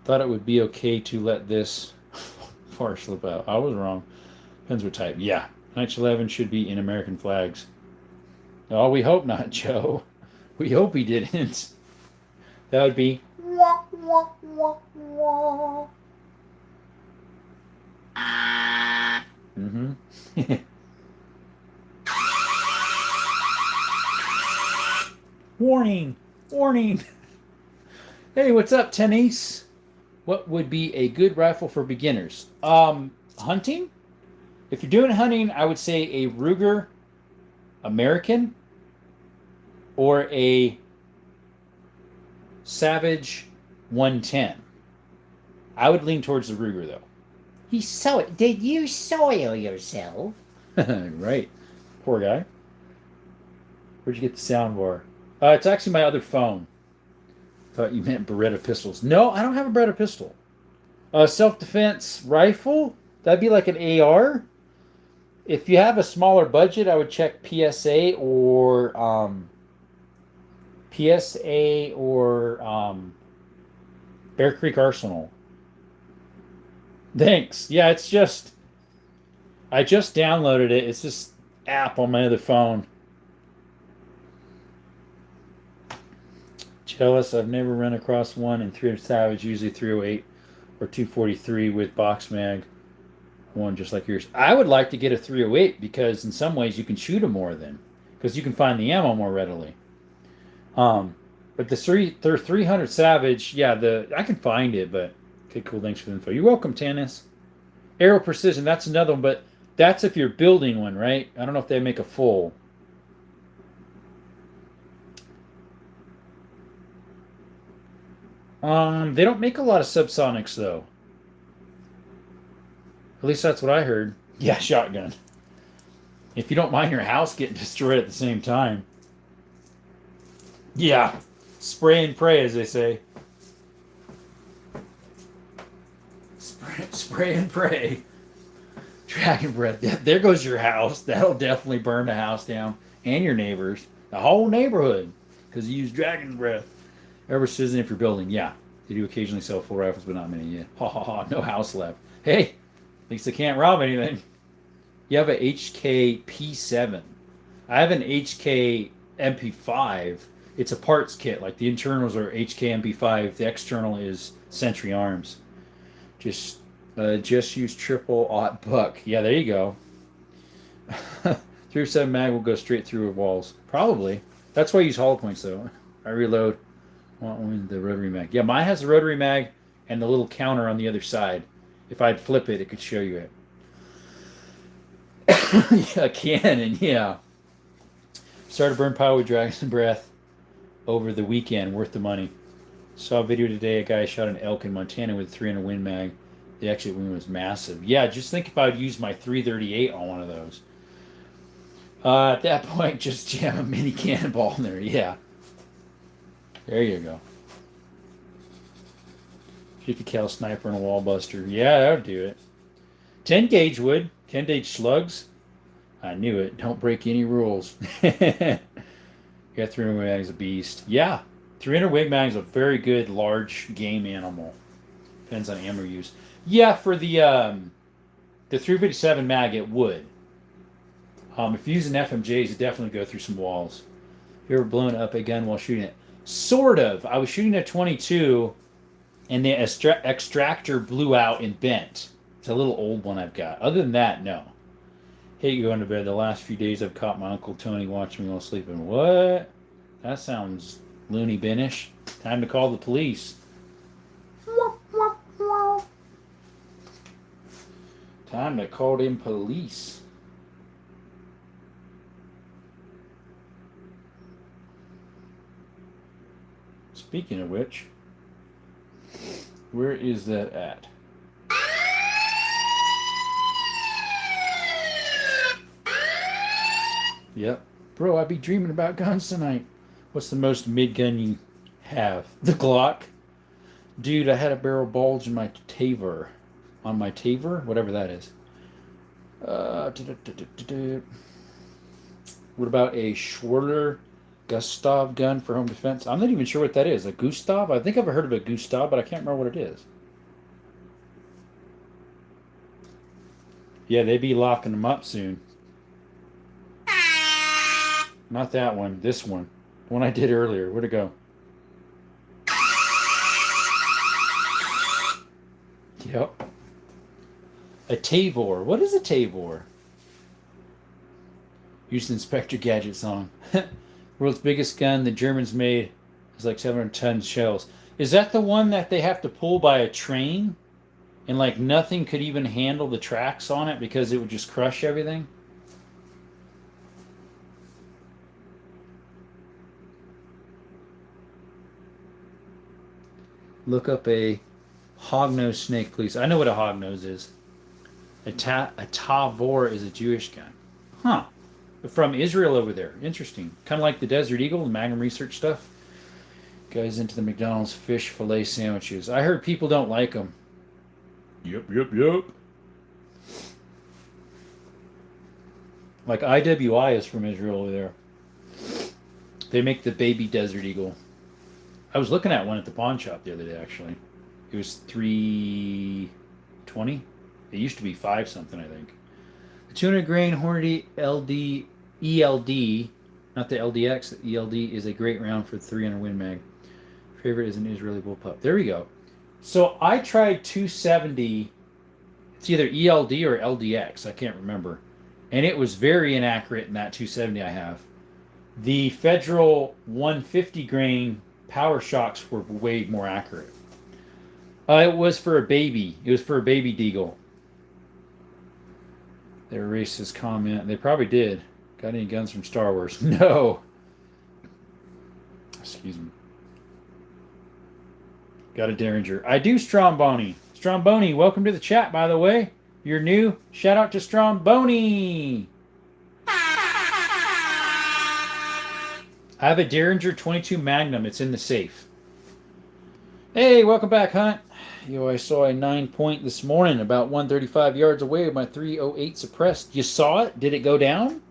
Thought it would be okay to let this far slip out. I was wrong. Depends what type. Yeah. 1911 should be in American flags. Oh, we hope not, Joe. We hope he didn't. That would be... Mm-hmm. Warning! Warning! Hey, what's up, Tennis? What would be a good rifle for beginners? Hunting? If you're doing hunting, I would say a Ruger American or a Savage 110. I would lean towards the Ruger, though. Did you soil yourself? Right. Poor guy. Where'd you get the sound bar? It's actually my other phone. Thought you meant Beretta pistols. No, I don't have a Beretta pistol. Self-defense rifle? That'd be like an AR. If you have a smaller budget, I would check PSA or Bear Creek Arsenal. Thanks. Yeah, it's just I just downloaded it. It's this app on my other phone. Jealous, I've never run across one in 300 Savage, usually 308 or 243 with box mag. One just like yours. I would like to get a 308 because in some ways you can shoot them more than because you can find the ammo more readily. Um, but the 300 Savage, yeah, I can find it, but okay, cool. Thanks for the info. You're welcome, Tannis. Aero Precision, that's another one, but that's if you're building one, right? I don't know if they make a full. They don't make a lot of subsonics though. At least that's what I heard. Yeah, shotgun. If you don't mind your house getting destroyed at the same time. Yeah, spray and pray, as they say. Spray and pray. Dragon breath. There goes your house. That'll definitely burn the house down and your neighbors, the whole neighborhood, because you use dragon breath. Ever Citizen, if you're building, yeah, they do occasionally sell full rifles, but not many yet. Ha ha ha! No house left. Hey, at least they can't rob anything. You have a HK P7. I have an HK MP5. It's a parts kit. Like the internals are HK MP5. The external is Century Arms. Just use triple aught buck. Yeah, there you go. 307 mag will go straight through walls. Probably. That's why I use hollow points though. I reload. Want the rotary mag. Yeah, mine has the rotary mag and the little counter on the other side. If I'd flip it, it could show you it. Yeah, cannon. Yeah. Started burn power with Dragon Breath over the weekend. Worth the money. Saw a video today. A guy shot an elk in Montana with a 300 Win mag. The exit wound was massive. Yeah, just think if I would use my 338 on one of those. At that point, just jam a mini cannonball in there. Yeah. There you go. 50 cal sniper and a wall buster. Yeah, that would do it. 10 gauge wood. 10 gauge slugs. I knew it. Don't break any rules. Got 300 Wig Mag's a beast. Yeah. 300 Wig Mag's a very good large game animal. Depends on ammo use. Yeah, for the 357 mag, it would. If you're using FMJs, it definitely go through some walls. You ever blown up a gun while shooting it? Sort of. I was shooting a 22, and the extractor blew out and bent. It's a little old one I've got. Other than that, no. Hate going to bed. The last few days I've caught my Uncle Tony watching me while sleeping. What? That sounds loony binish. Time to call the police. Time to call them police. Speaking of which, where is that at? Yep. Bro, I'd be dreaming about guns tonight. What's the most mid gun you have? The Glock? Dude, I had a barrel bulge in my Taver. On my Taver? Whatever that is. What about a Schwerter Gustav gun for home defense? I'm not even sure what that is. A Gustav? I think I've heard of a Gustav, but I can't remember what it is. Yeah, they be locking them up soon. Not that one. This one. The one I did earlier. Where'd it go? Yep. A Tavor. What is a Tavor? Used Inspector Gadget song. World's biggest gun the Germans made is like 700-ton shells. Is that the one that they have to pull by a train? And like nothing could even handle the tracks on it because it would just crush everything? Look up a hognose snake, please. I know what a hognose is. A Tavor is a Jewish gun. Huh. From Israel over there. Interesting. Kind of like the Desert Eagle, the Magnum Research stuff. Guys into the McDonald's fish fillet sandwiches. I heard people don't like them. Yep. Like IWI is from Israel over there. They make the baby Desert Eagle. I was looking at one at the pawn shop the other day, actually. It was $320. It used to be $5 something, I think. The 200 grain Hornady ELD, not the LDX, the ELD is a great round for 300 Win Mag. Favorite is an Israeli bullpup. There we go. So I tried 270 It's either ELD or LDX. I can't remember. And it was very inaccurate in that 270 I have. The Federal 150 grain Power Shocks were way more accurate. It was for a baby. It was for a baby Deagle. They erased his comment. They probably did. Got any guns from Star Wars? No. Excuse me. Got a Derringer. I do, Stromboni. Stromboni, welcome to the chat, by the way. You're new. Shout out to Stromboni. I have a Derringer 22 Magnum. It's in the safe. Hey, welcome back, Hunt. Yo, I saw a 9-point this morning about 135 yards away with my 308 suppressed. You saw it? Did it go down?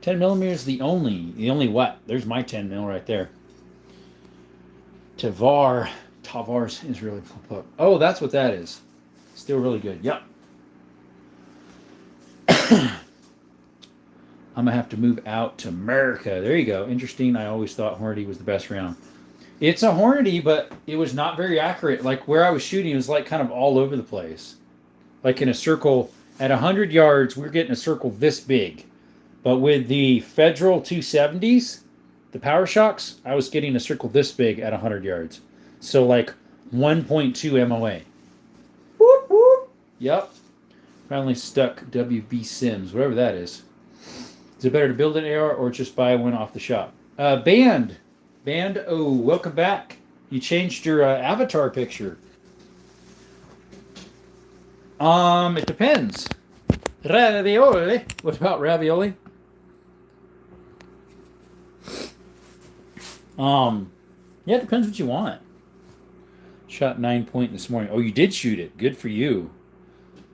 10 millimeters the only what? There's my 10 mil right there. Tavar's is really up. Oh, that's what that is. Still really good. Yep. I'm going to have to move out to America. There you go. Interesting. I always thought Hornady was the best round. It's a Hornady, but it was not very accurate. Like where I was shooting, it was like kind of all over the place. Like in a circle. At 100 yards, we're getting a circle this big. But with the Federal 270s, the Power Shocks, I was getting a circle this big at 100 yards. So like 1.2 MOA. Whoop, whoop. Yep. Finally stuck WB Sims, whatever that is. Is it better to build an AR or just buy one off the shop? Band, oh, welcome back. You changed your avatar picture. It depends. Ravioli. What about ravioli? Yeah, it depends what you want. Shot 9-point this morning. Oh, you did shoot it. Good for you.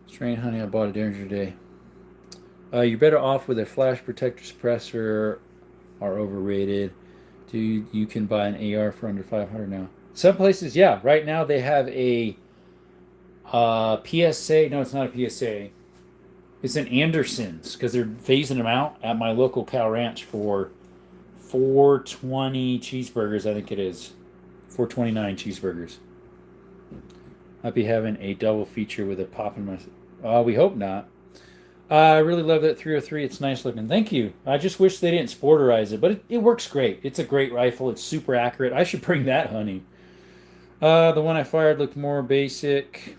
Strain, honey, I bought a Derringer today. You're better off with a flash protector suppressor. Are overrated. Dude, you can buy an AR for under 500 now. Some places, yeah. Right now they have a PSA. No, it's not a PSA. It's an Anderson's because they're phasing them out at my local cow ranch for $4.20 cheeseburgers. I think it is $4.29 cheeseburgers. I'll be having a double feature with a pop in my. We hope not. I really love that 303. It's nice looking. Thank you. I just wish they didn't sporterize it, but it works great. It's a great rifle. It's super accurate. I should bring that, honey. The one I fired looked more basic.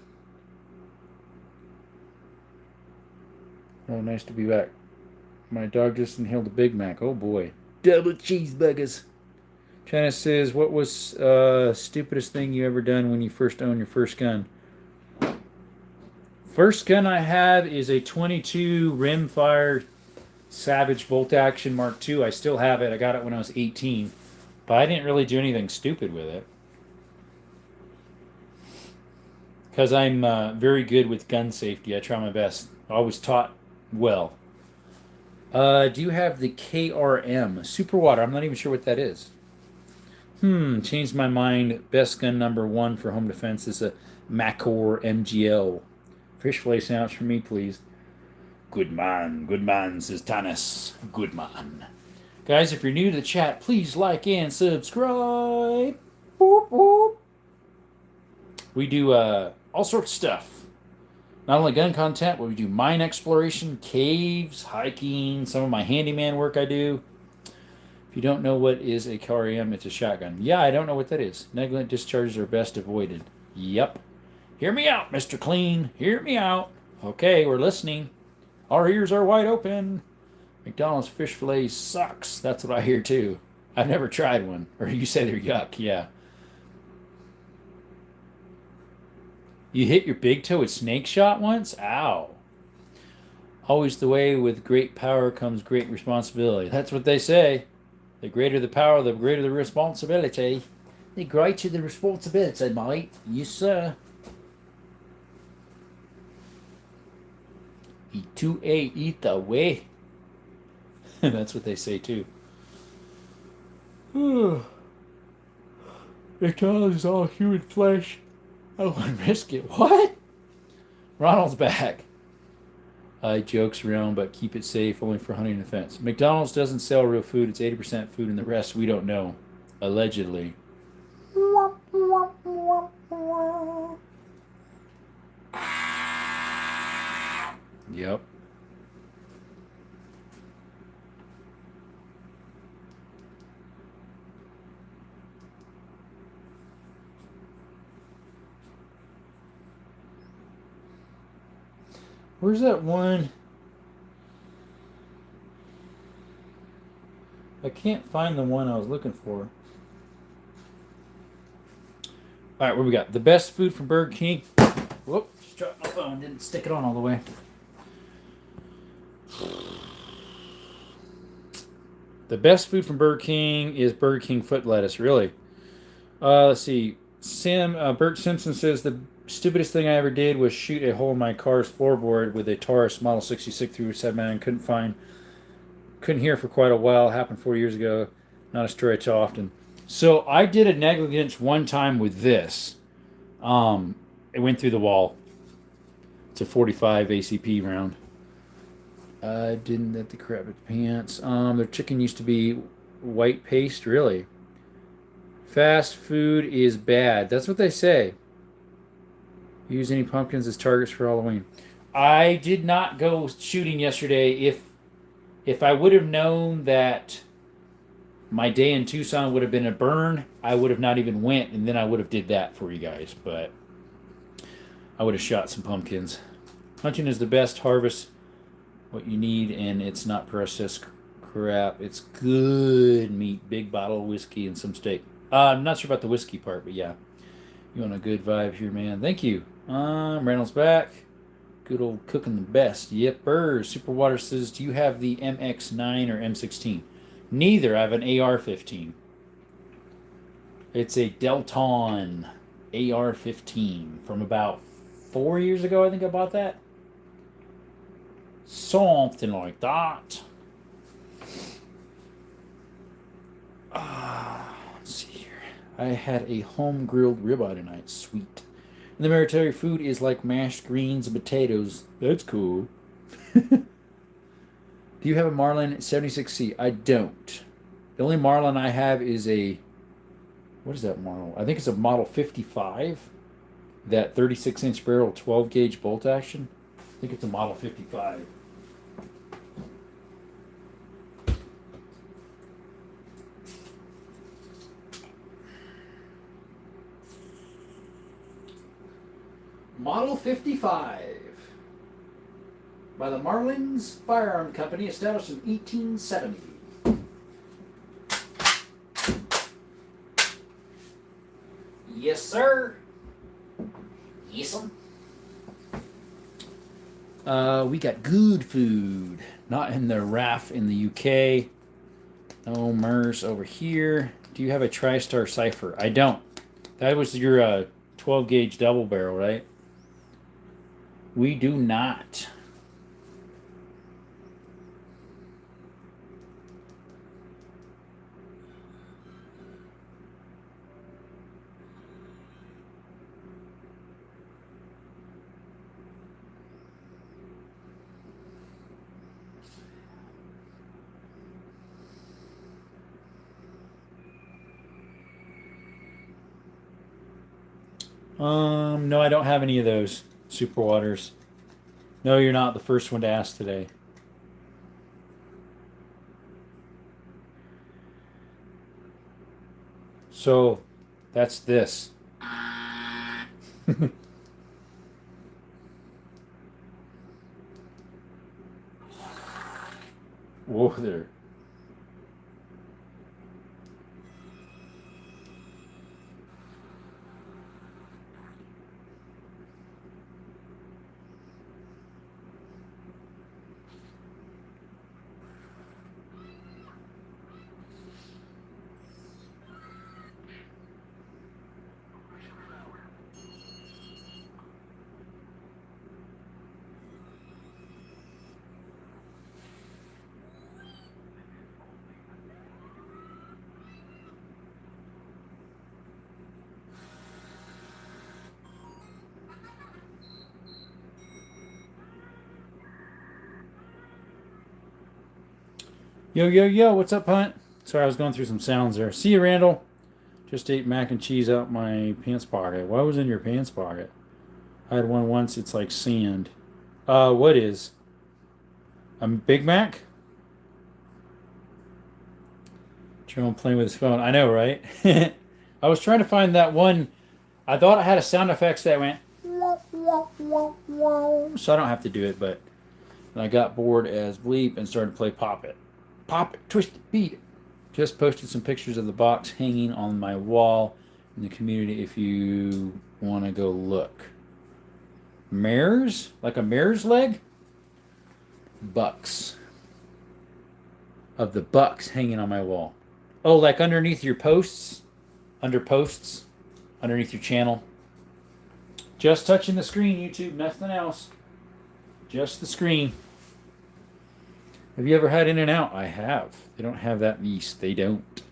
Oh, nice to be back. My dog just inhaled a Big Mac. Oh, boy. Double cheeseburgers. China says, what was stupidest thing you ever done when you first owned your first gun? First gun I have is a 22 rimfire Savage bolt action Mark II. I still have it. I got it when I was 18. But I didn't really do anything stupid with it. Because I'm very good with gun safety. I try my best. Always taught well. Do you have the KRM? Super Water. I'm not even sure what that is. Changed my mind. Best gun number one for home defense is a Macor MGL. Fish fillet sandwich for me, please. Good man, says Tanis. Good man. Guys, if you're new to the chat, please like and subscribe. Boop, boop. We do all sorts of stuff. Not only gun content, but we do mine exploration, caves, hiking, some of my handyman work I do. If you don't know what is a KRM, it's a shotgun. Yeah, I don't know what that is. Negligent discharges are best avoided. Yep. Hear me out, Mr. Clean. Hear me out. Okay, we're listening. Our ears are wide open. McDonald's fish fillet sucks. That's what I hear too. I've never tried one. Or you say they're yuck, yeah. You hit your big toe with snake shot once? Ow. Always the way with great power comes great responsibility. That's what they say. The greater the power, the greater the responsibility. The greater the responsibility, mate. Yes, sir. E2A, eat the way. That's what they say too. McDonald's is all human flesh. I wouldn't risk it. What? Ronald's back. Jokes around, but keep it safe, only for hunting and defense. McDonald's doesn't sell real food. It's 80% food, and the rest we don't know. Allegedly. Yep. Where's that one? I can't find the one I was looking for. All right, what we got? The best food from Burger King. Whoop, just dropped my phone. Didn't stick it on all the way. The best food from Burger King is Burger King foot lettuce, really. Let's see. Bert Simpson says the stupidest thing I ever did was shoot a hole in my car's floorboard with a Taurus Model 66 through 7 and couldn't hear for quite a while. It happened 4 years ago. Not a story I tell often. So I did a negligence one time with this. It went through the wall. It's a 45 ACP round. I didn't let the crap at pants. Their chicken used to be white paste, really. Fast food is bad. That's what they say. Use any pumpkins as targets for Halloween. I did not go shooting yesterday. If I would have known that my day in Tucson would have been a burn, I would have not even went, and then I would have did that for you guys. But I would have shot some pumpkins. Hunting is the best harvest. What you need, and it's not processed crap. It's good meat, big bottle of whiskey, and some steak. I'm not sure about the whiskey part, but yeah. You want a good vibe here, man. Thank you. Reynolds back. Good old cooking the best. Yepper. Superwater says, do you have the MX9 or M16? Neither. I have an AR-15. It's a Delton AR-15 from about 4 years ago, I think I bought that. Something like that. Let's see here. I had a home grilled ribeye tonight. Sweet. And the military food is like mashed greens and potatoes. That's cool. Do you have a Marlin 76C? I don't. The only Marlin I have is a... What is that model? I think it's a Model 55. That 36-inch barrel 12-gauge bolt action. I think it's a Model 55. Model 55 by the Marlins Firearm Company, established in 1870. Yes, sir. Yes, sir. We got good food. Not in the RAF in the UK. No MERS over here. Do you have a TriStar Cypher? I don't. That was your 12-gauge double barrel, right? We do not. No, I don't have any of those super waters. No, you're not the first one to ask today. So, that's this. Whoa there. Yo, yo, yo, what's up, Hunt? Sorry, I was going through some sounds there. See you, Randall. Just ate mac and cheese out my pants pocket. Why was it in your pants pocket? I had one once. It's like sand. What is? Big Mac? Jerome playing with his phone. I know, right? I was trying to find that one. I thought I had a sound effects that went so I don't have to do it, but I got bored as bleep and started to play Pop It. Pop it, twist it, beat it. Just posted some pictures of the box hanging on my wall in the community if you want to go look. Mares? Like a mare's leg? Bucks. Of the bucks hanging on my wall. Oh, like underneath your posts? Under posts? Underneath your channel? Just touching the screen, YouTube, nothing else. Just the screen. Have you ever had In-N-Out? I have. They don't have that in the East. They don't.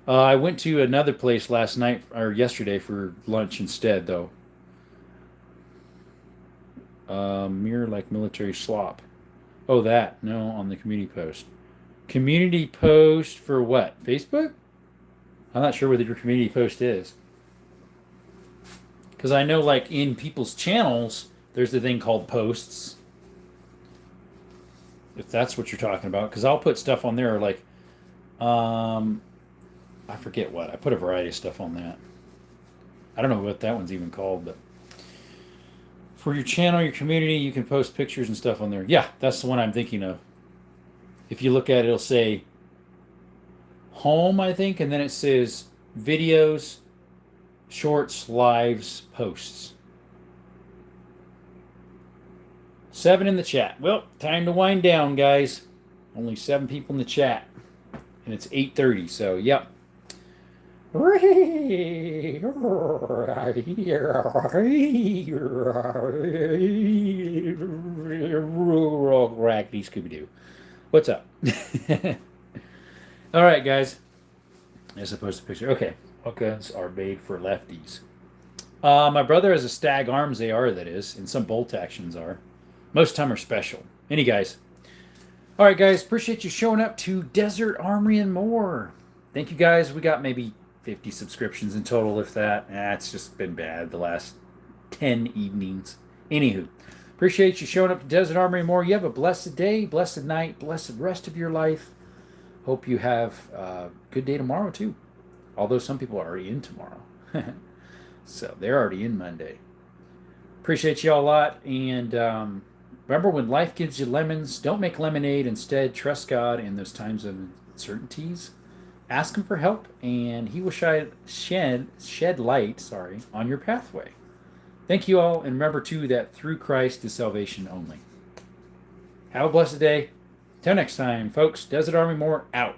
I went to another place last night, or yesterday, for lunch instead, though. Mirror like military slop. Oh, that. No, on the community post. Community post for what? Facebook? I'm not sure what your community post is. Because I know, like, in people's channels, there's the thing called posts. If that's what you're talking about. Because I'll put stuff on there, like, I forget what. I put a variety of stuff on that. I don't know what that one's even called, but for your channel, your community, you can post pictures and stuff on there. Yeah, that's the one I'm thinking of. If you look at it, it'll say home, I think, and then it says videos, shorts, lives, posts. 7 in the chat. Well, time to wind down, guys. Only 7 people in the chat. And it's 8:30, so yep. Raggedy Scooby-Doo. What's up? All right, guys. As opposed to picture. Okay. What guns are made for lefties? My brother has a Stag Arms AR, that is, and some bolt actions are. Most of them are special. Any guys. All right, guys. Appreciate you showing up to Desert Armory and More. Thank you, guys. We got maybe 50 subscriptions in total, if that. It's just been bad the last 10 evenings. Anywho, appreciate you showing up to Desert Armory and More. You have a blessed day, blessed night, blessed rest of your life. Hope you have a good day tomorrow, too. Although some people are already in tomorrow. So they're already in Monday. Appreciate you all a lot. And remember, when life gives you lemons, don't make lemonade. Instead, trust God in those times of uncertainties. Ask Him for help, and He will shed light on your pathway. Thank you all, and remember, too, that through Christ is salvation only. Have a blessed day. Till next time, folks, Desert Armory More out.